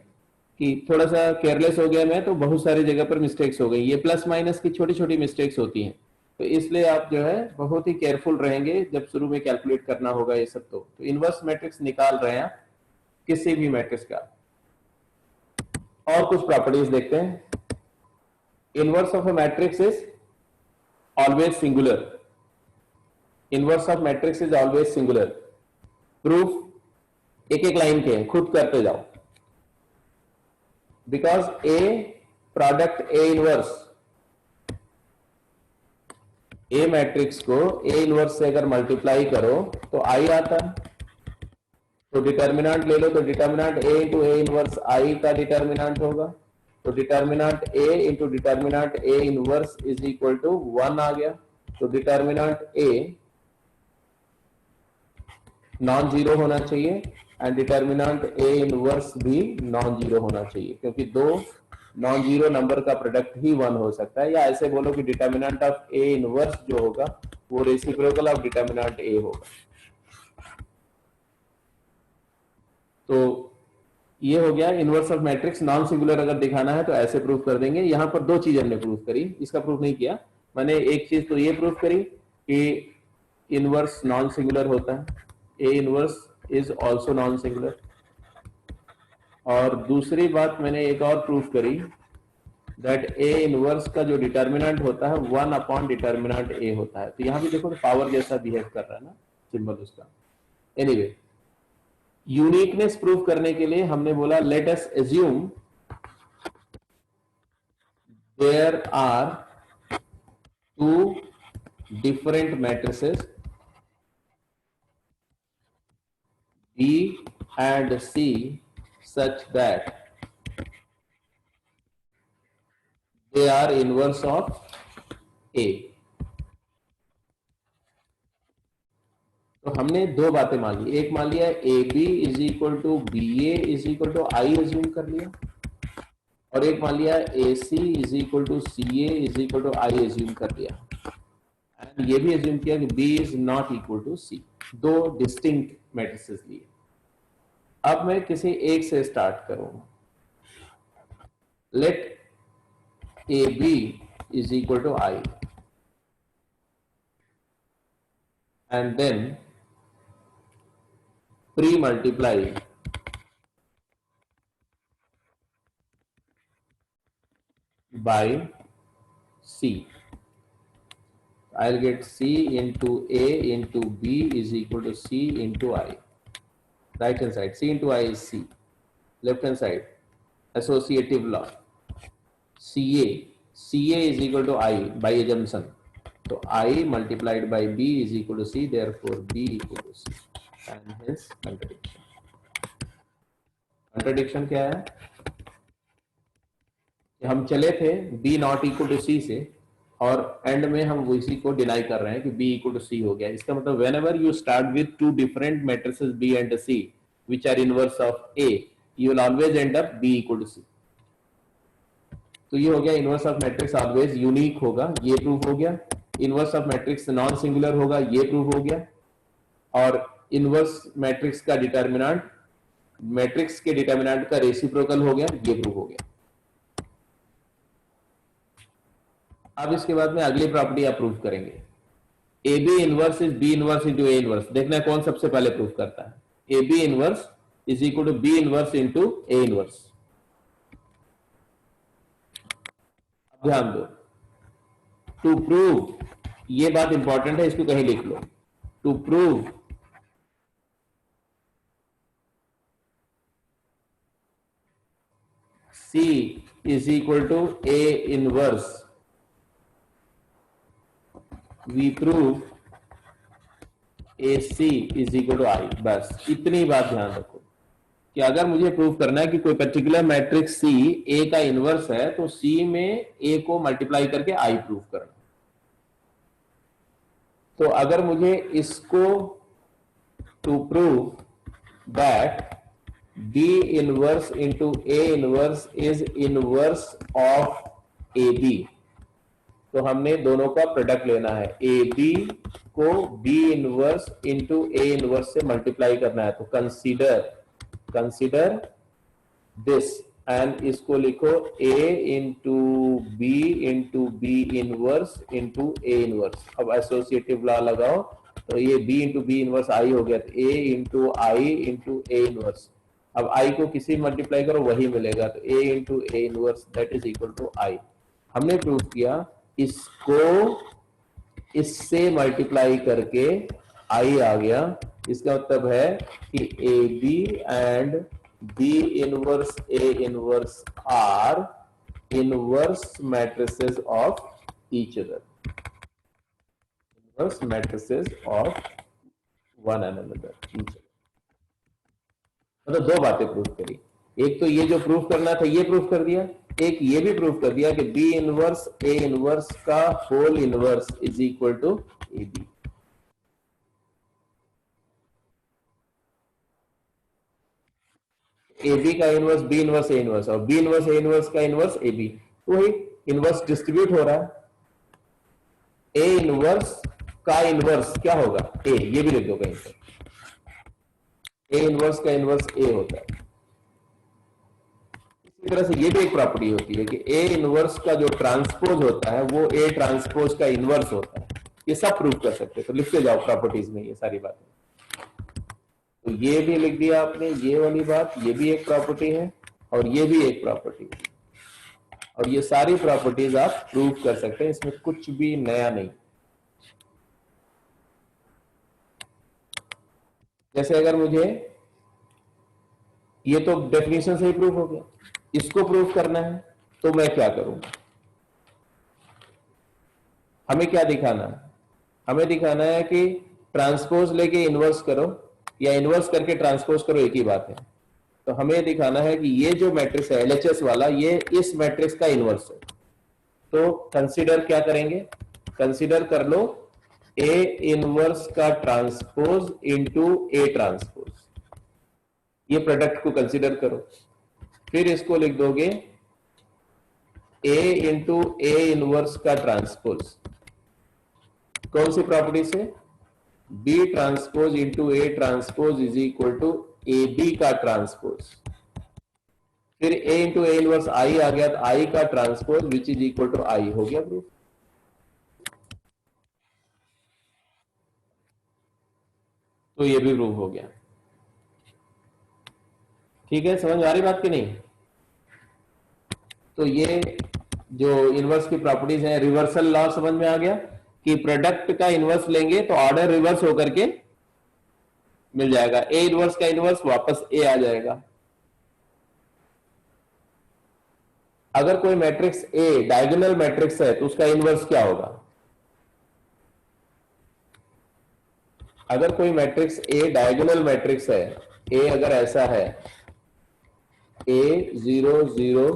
कि थोड़ा सा केयरलेस हो गया मैं तो बहुत सारी जगह पर मिस्टेक्स हो गई। ये प्लस माइनस की छोटी छोटी मिस्टेक्स होती हैं, तो इसलिए आप जो है बहुत ही केयरफुल रहेंगे जब शुरू में कैलकुलेट करना होगा ये सब। तो इनवर्स मैट्रिक्स निकाल रहे हैं किसी भी मैट्रिक्स का। और कुछ प्रॉपर्टीज देखते हैं। Inverse of a matrix is always singular. Inverse of matrix is always singular. Proof एक एक लाइन के खुद करते जाओ। Because A product A inverse, A matrix को ए इनवर्स से अगर मल्टीप्लाई करो तो आई आता है। तो डिटर्मिनेंट ले लो, तो determinant A into A inverse I का डिटर्मिनेंट होगा। तो determinant A into determinant A inverse is equal to 1 आ गया। तो डिटर्मिनेंट ए नॉन जीरो होना चाहिए एंड डिटर्मिनेंट ए इनवर्स भी नॉन जीरो होना चाहिए, क्योंकि दो नॉन जीरो नंबर का प्रोडक्ट ही 1 हो सकता है। या ऐसे बोलो कि डिटर्मिनेंट ऑफ ए इनवर्स जो होगा वो रेसिप्रोकल ऑफ डिटर्मिनेंट ए होगा। तो ये हो गया inverse of matrix. Non singular अगर दिखाना है तो ऐसे प्रूफ कर देंगे। यहां पर दो चीज हमने प्रूफ करी, इसका प्रूफ नहीं किया मैंने। एक चीज तो ये प्रूफ करी कि इनवर्स नॉन सिंगुलर होता है, ए inverse is also non singular. और दूसरी बात मैंने एक और प्रूफ करी दैट ए इनवर्स का जो डिटर्मिनेंट होता है 1 अपॉन डिटर्मिनेंट ए होता है। तो यहां भी देखो तो पावर जैसा बिहेव कर रहा है ना सिंबल उसका। एनीवे, यूनिकनेस प्रूफ करने के लिए हमने बोला let us assume there are two different matrices B and C such that they are inverse of A। तो हमने दो बातें मान ली। एक मान लिया A B is equal to B A is equal to I assume कर लिया, और एक मान लिया A C is equal to C A is equal to I assume कर लिया। एंड ये भी एज्यूम किया कि B is not equal to C. दो डिस्टिंक्ट मैट्रिसेस लिए। अब मैं किसी एक से स्टार्ट करूंगा। Let A B is equal to I and then pre multiply by C. I'll get C into A into B is equal to C into I. Right hand side, C into I is C. Left hand side, associative law. CA is equal to I by assumption. So I multiplied by B is equal to C, therefore B equal to C. And hence contradiction. Contradiction क्या है? हम चले थे B not equal to C से, और and में हम इसी को डिनाई कर रहे हैं कि B इक्वल टू C हो गया। इसका मतलब whenever you start with two different matrices B and C which are inverse of A, you will always end up B equal to C। तो ये हो गया inverse of matrix always unique होगा, ये प्रूफ हो गया। Inverse of matrix non singular होगा, ये प्रूफ हो गया। और इनवर्स मैट्रिक्स का डिटर्मिनेंट मैट्रिक्स के डिटर्मिनेंट का रेसिप्रोकल हो गया, ये प्रूफ हो गया। अब इसके बाद में अगली प्रॉपर्टी आप प्रूफ करेंगे। A B inverse is B inverse into A inverse. देखना है कौन सबसे पहले प्रूफ करता है। A B inverse is equal to B inverse into A inverse. अब ध्यान दो, टू प्रूव, ये बात इंपॉर्टेंट है, इसको कहीं लिख लो। To prove C is equal to A inverse, we prove AC is equal to I। बस इतनी बात ध्यान रखो कि अगर मुझे प्रूव करना है कि कोई पर्टिकुलर मैट्रिक्स C A का इनवर्स है, तो C में A को मल्टीप्लाई करके I प्रूव करना। तो अगर मुझे इसको to prove that B inverse into A inverse is inverse of AB, तो हमने दोनों का प्रोडक्ट लेना है, ए बी को B inverse into A inverse से मल्टीप्लाई करना है। तो कंसीडर दिस एंड इसको लिखो A into B inverse into A inverse. अब एसोसिएटिव लॉ लगाओ, तो ये B into B inverse I हो गया, तो A into I into A inverse. अब आई को किसी मल्टीप्लाई करो वही मिलेगा, तो A into A inverse that is equal to I. हमने प्रूव किया, इसको इससे मल्टीप्लाई करके आई आ गया। इसका मतलब है कि A B and B inverse A inverse are inverse matrices of each other, inverse matrices of one and another, each other. मतलब दो बातें प्रूफ करी, एक तो ये जो प्रूफ करना था ये प्रूफ कर दिया, एक ये भी प्रूफ कर दिया कि बी इनवर्स ए इनवर्स का whole inverse is equal to A B. A B का inverse B inverse A inverse, और बी इनवर्स ए इनवर्स का इनवर्स ए बी, तो वही इनवर्स डिस्ट्रीब्यूट हो रहा है। ए इनवर्स का इनवर्स क्या होगा, ए, ये भी लिख दो कहीं पर, ए इनवर्स का इनवर्स ए होता है। इसी तरह से ये भी एक प्रॉपर्टी होती है कि ए इनवर्स का जो ट्रांसपोज होता है वो ए ट्रांसपोज का इनवर्स होता है। ये सब प्रूव कर सकते हैं, तो लिखते जाओ प्रॉपर्टीज में ये सारी बातें। तो ये भी लिख दिया आपने, ये वाली बात, ये भी एक प्रॉपर्टी है और ये भी एक प्रॉपर्टी है, और ये सारी प्रॉपर्टीज आप प्रूव कर सकते हैं, इसमें कुछ भी नया नहीं। जैसे अगर मुझे, ये तो डेफिनेशन से ही प्रूव हो गया, इसको प्रूव करना है तो मैं क्या करूंगा, हमें क्या दिखाना है, हमें दिखाना है कि ट्रांसपोज लेके इनवर्स करो या इनवर्स करके ट्रांसपोज करो, एक ही बात है। तो हमें दिखाना है कि ये जो मैट्रिक्स है एलएचएस वाला, ये इस मैट्रिक्स का इनवर्स है। तो कंसीडर क्या करेंगे, कंसीडर कर लो ए इनवर्स का ट्रांसपोज इंटू ए ट्रांसपोज, ये प्रोडक्ट को कंसीडर करो। फिर इसको लिख दोगे ए इंटू ए इनवर्स का ट्रांसपोज, कौन सी प्रॉपर्टी से, B transpose into A transpose is equal to A B का ट्रांसपोज। फिर ए इंटू ए इनवर्स आई आ गया, तो आई का transpose which is equal to I, हो गया प्रूफ। तो ये भी प्रूफ हो गया। ठीक है, समझ आ रही बात की नहीं। तो ये जो इनवर्स की प्रॉपर्टीज हैं, रिवर्सल लॉ समझ में आ गया कि प्रोडक्ट का इनवर्स लेंगे तो ऑर्डर रिवर्स होकर के मिल जाएगा, ए इनवर्स का इनवर्स वापस ए आ जाएगा। अगर कोई मैट्रिक्स ए डायगोनल मैट्रिक्स है तो उसका इनवर्स क्या होगा, अगर कोई मैट्रिक्स ए डायगोनल मैट्रिक्स है, ए अगर ऐसा है ए 0 0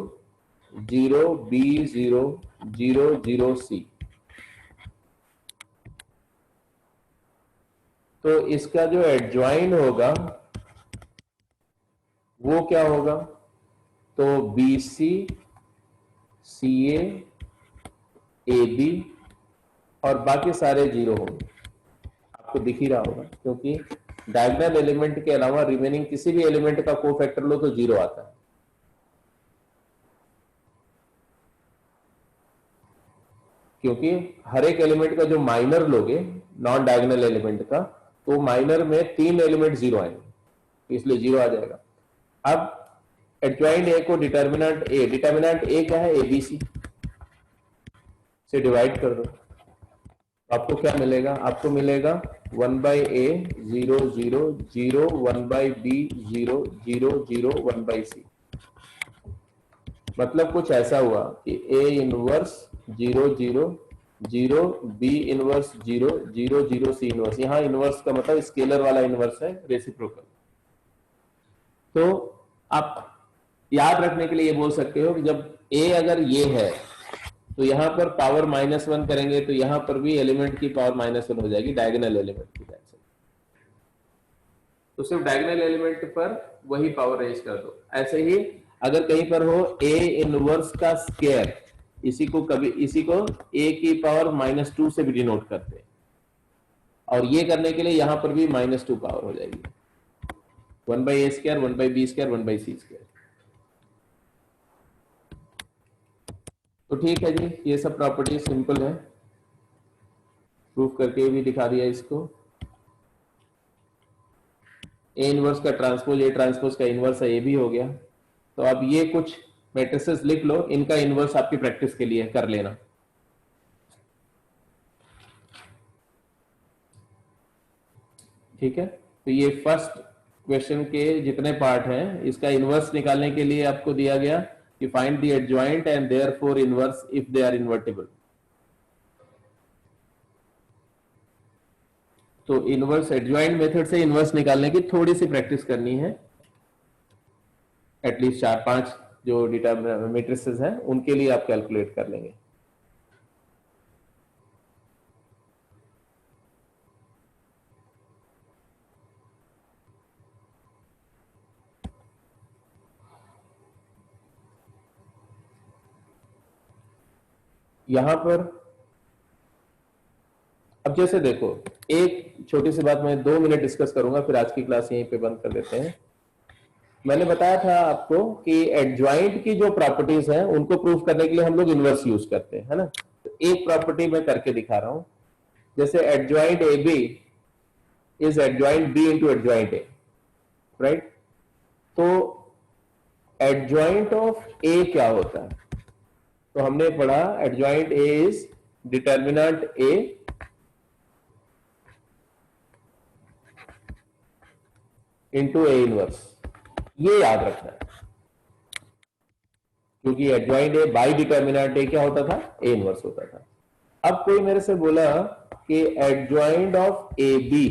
0 बी 0 0 0 सी, तो इसका जो एडजॉइन होगा वो क्या होगा, तो B C C A B और बाकी सारे जीरो होंगे, आपको दिख ही रहा होगा, क्योंकि डायगोनल एलिमेंट के अलावा रिमेनिंग किसी भी एलिमेंट का कोफैक्टर लो तो जीरो आता है। क्योंकि हर एक एलिमेंट का जो माइनर लोगे नॉन डायगोनल एलिमेंट का, तो माइनर में 3 एलिमेंट जीरो आएंगे, इसलिए जीरो आ जाएगा। अब एडजॉइंट ए को डिटर्मिनेंट ए क्या है, एबीसी से डिवाइड कर दो, आपको क्या मिलेगा, आपको मिलेगा 1 by a 0 0 0 1 by b 0 0 0 1 by c। मतलब कुछ ऐसा हुआ कि a inverse 0 0 0 b inverse 0 0 0 c inverse, यहां इनवर्स का मतलब स्केलर वाला इनवर्स है, रेसिप्रोकल। तो आप याद रखने के लिए ये बोल सकते हो कि जब a अगर ये है तो यहां पर पावर -1 करेंगे तो यहां पर भी एलिमेंट की पावर -1 हो जाएगी, डायगोनल एलिमेंट की तरह से। तो सिर्फ डायगोनल एलिमेंट पर वही पावर रेज कर दो। ऐसे ही अगर कहीं पर हो a इनवर्स का स्क्वायर, इसी को a की पावर -2 से भी डिनोट करते हैं, और ये करने के लिए यहां पर भी -2 पावर हो जाएगी, 1/a², 1/b², 1/c²। तो ठीक है जी, ये सब प्रॉपर्टी सिंपल है, प्रूफ करके भी दिखा दिया इसको। ए इनवर्स का ट्रांसपोज ए ट्रांसपोज का इनवर्स है, ये भी हो गया। तो अब ये कुछ मैट्रिसेस लिख लो, इनका इनवर्स आपकी प्रैक्टिस के लिए कर लेना। ठीक है, तो ये फर्स्ट क्वेश्चन के जितने पार्ट हैं, इसका इनवर्स निकालने के लिए आपको दिया गया कि find the adjoint and therefore inverse if they are invertible. तो इनवर्स एडजॉइंट मेथड से इनवर्स निकालने की थोड़ी सी प्रैक्टिस करनी है, एटलीस्ट 4-5 जो मैट्रिसेस हैं उनके लिए आप कैलकुलेट कर लेंगे। यहां पर अब जैसे देखो, एक छोटी सी बात मैं 2 मिनट डिस्कस करूंगा, फिर आज की क्लास यहीं पे बंद कर देते हैं। मैंने बताया था आपको कि एडजॉइंट की जो प्रॉपर्टीज हैं उनको प्रूफ करने के लिए हम लोग इनवर्स यूज करते हैं, है ना। तो एक प्रॉपर्टी मैं करके दिखा रहा हूं, जैसे adjoint A B is adjoint B into adjoint A, right. तो एडजॉइंट ऑफ ए क्या होता है, तो हमने पढ़ा adjoint A is determinant A into A inverse, ये याद रखना है, क्योंकि adjoint A by determinant A क्या होता था, ए इनवर्स होता था। अब कोई मेरे से बोला कि एडजॉइंट ऑफ ए बी,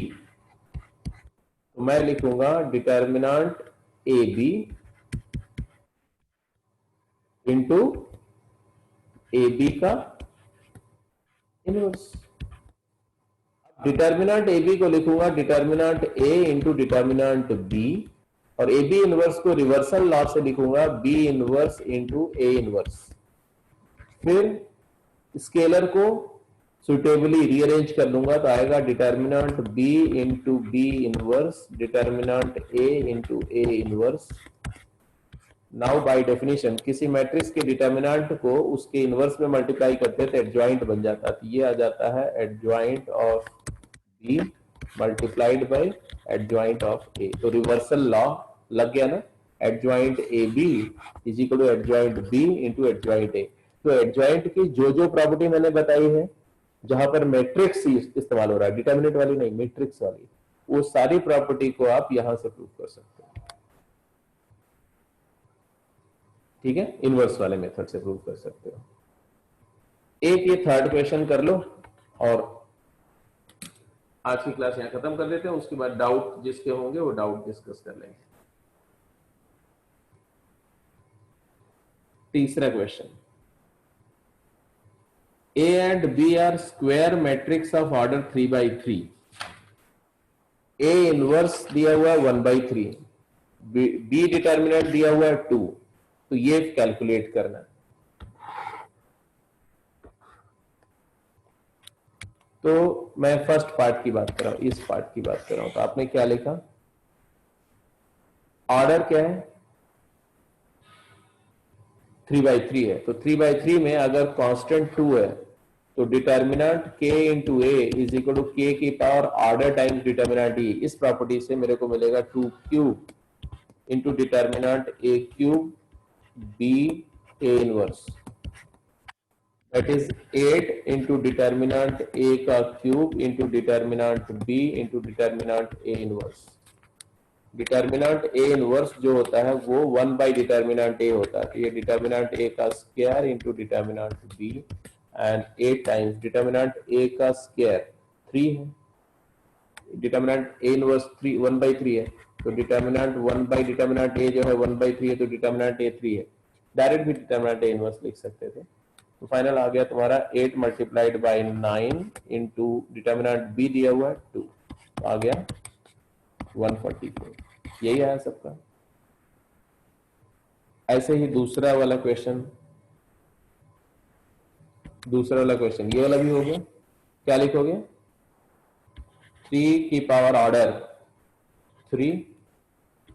तो मैं लिखूंगा determinant A B into A B का इनवर्स। डिटर्मिनेंट ए बी को लिखूंगा determinant A into determinant B, और ए बी इनवर्स को रिवर्सल लॉ से लिखूंगा B inverse into A inverse. फिर स्केलर को सुटेबली रीअरेंज कर लूंगा, तो आएगा determinant B into B inverse determinant A into A inverse. Now by definition किसी मैट्रिक्स के डिटर्मिनेंट को उसके इनवर्स में मल्टीप्लाई करते तो एडजॉइंट बन जाता, तो ये आ जाता है adjoint of B multiplied by adjoint of A. तो रिवर्सल लॉ लग गया ना, adjoint A B is equal to adjoint B into adjoint A. तो एडजॉइंट की जो जो प्रॉपर्टी मैंने बताई है, जहां पर मैट्रिक्स इस्तेमाल हो रहा है, डिटर्मिनेंट वाली नहीं, मैट्रिक्स वाली, वो सारी प्रॉपर्टी को आप यहां से प्रूव कर सकते हो। ठीक है, इनवर्स वाले मेथड से प्रूव कर सकते हो। एक ये थर्ड क्वेश्चन कर लो और आज की क्लास यहां खत्म कर देते हैं, उसके बाद डाउट जिसके होंगे वो डाउट डिस्कस कर लेंगे। तीसरा question, A and B are square matrix of order 3/3, A inverse दिया हुआ है 1/3, B डिटर्मिनेंट दिया हुआ है 2, तो ये कैलकुलेट करना है। तो मैं फर्स्ट पार्ट की बात कर रहा हूं, इस पार्ट की बात कर रहा हूं। तो आपने क्या लिखा, ऑर्डर क्या है, 3/3 है, तो 3/3 में अगर कांस्टेंट 2 है तो determinant k into A is equal to k की power order times determinant e। इस प्रॉपर्टी से मेरे को मिलेगा 2 cube into determinant a cube b a inverse, that is 8 into determinant a का cube into determinant b into determinant a inverse. Determinant A inverse जो होता है वो 1 बाई डिटर्मिनेंट ए होता है, ये डिटर्मिनेंट ए का square into determinant B and 8 times determinant A का स्क्वायर 3 है, डिटर्मिनेंट ए इनवर्स 1/3 है, तो डिटर्मिनेंट 1 बाई डिटर्मिनेंट ए जो है 1/3 है, तो डिटर्मिनेंट ए 3 है। डायरेक्ट भी डिटर्मिनेंट ए इनवर्स लिख सकते थे। तो फाइनल आ गया तुम्हारा 8 multiplied by 9 into determinant B दिया हुआ है 2, तो आ गया 144। यही आया सबका। ऐसे ही दूसरा वाला क्वेश्चन, दूसरा वाला क्वेश्चन, ये वाला भी हो गया। क्या लिखोगे? 3 की पावर ऑर्डर 3,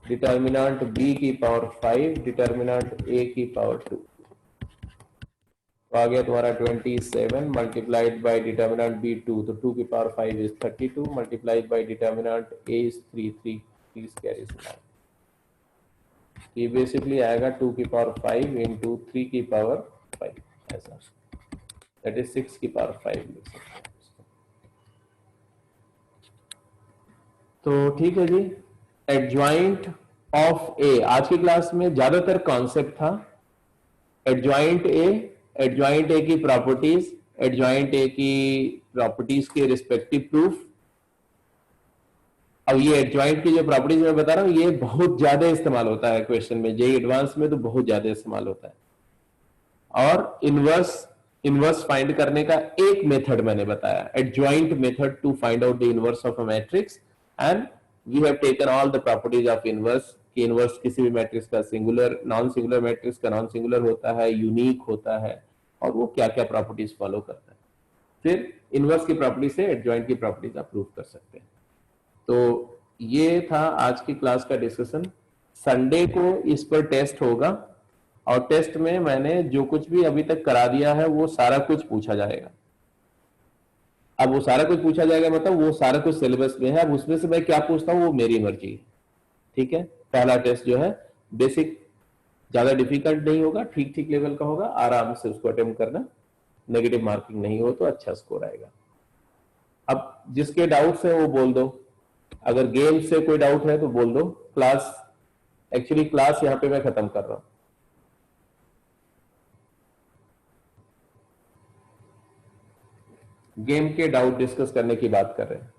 डिटर्मिनेंट b की पावर 5, डिटर्मिनेंट a की पावर 2। तो आ गया तुम्हारा 27 मल्टीप्लाइड बाई डिटर्मिनेंट b 2, तो 2 की power 5 is 32 multiplied by determinant a is 3 square is 9। ये बेसिकली आएगा 2 की पावर 5 इंटू 3 की पावर 5, ऐसा, दैट इज 6 की पावर 5 लिख सकते हैं। तो ठीक है जी, एडजॉइंट ऑफ ए आज की क्लास में ज्यादातर कॉन्सेप्ट था एडजॉइंट ए की प्रॉपर्टीज, एडजॉइंट ए की प्रॉपर्टीज के रिस्पेक्टिव प्रूफ। अब ये एडजॉइंट की जो प्रॉपर्टीज मैं बता रहा हूं ये बहुत ज्यादा इस्तेमाल होता है क्वेश्चन में, जेई एडवांस में तो बहुत ज्यादा इस्तेमाल होता है। और इनवर्स फाइंड करने का एक मेथड मैंने बताया, adjoint method to find out the inverse of a matrix, and we have taken all the properties of inverse कि इनवर्स किसी भी मैट्रिक्स का सिंगुलर, नॉन सिंगुलर मैट्रिक्स का नॉन सिंगुलर होता है, यूनिक होता है, और वो क्या क्या प्रॉपर्टीज फॉलो करता है। फिर इनवर्स की प्रॉपर्टी से एडजॉइंट की प्रॉपर्टीज आप प्रूव कर सकते हैं। तो ये था आज की क्लास का डिस्कशन। संडे को इस पर टेस्ट होगा, और टेस्ट में मैंने जो कुछ भी अभी तक करा दिया है वो सारा कुछ पूछा जाएगा। अब वो सारा कुछ पूछा जाएगा मतलब वो सारा कुछ सिलेबस में है, अब उसमें से मैं क्या पूछता हूँ वो मेरी मर्जी है। ठीक है, पहला टेस्ट जो है बेसिक, ज्यादा डिफिकल्ट नहीं होगा, ठीक ठीक लेवल का होगा, आराम से उसको अटेम्प्ट करना, नेगेटिव मार्किंग नहीं हो तो अच्छा स्कोर आएगा। अब जिसके डाउट्स है वो बोल दो, अगर गेम से कोई डाउट है तो बोल दो। क्लास, एक्चुअली क्लास यहां पे मैं खत्म कर रहा हूं। गेम के डाउट डिस्कस करने की बात कर रहे हैं।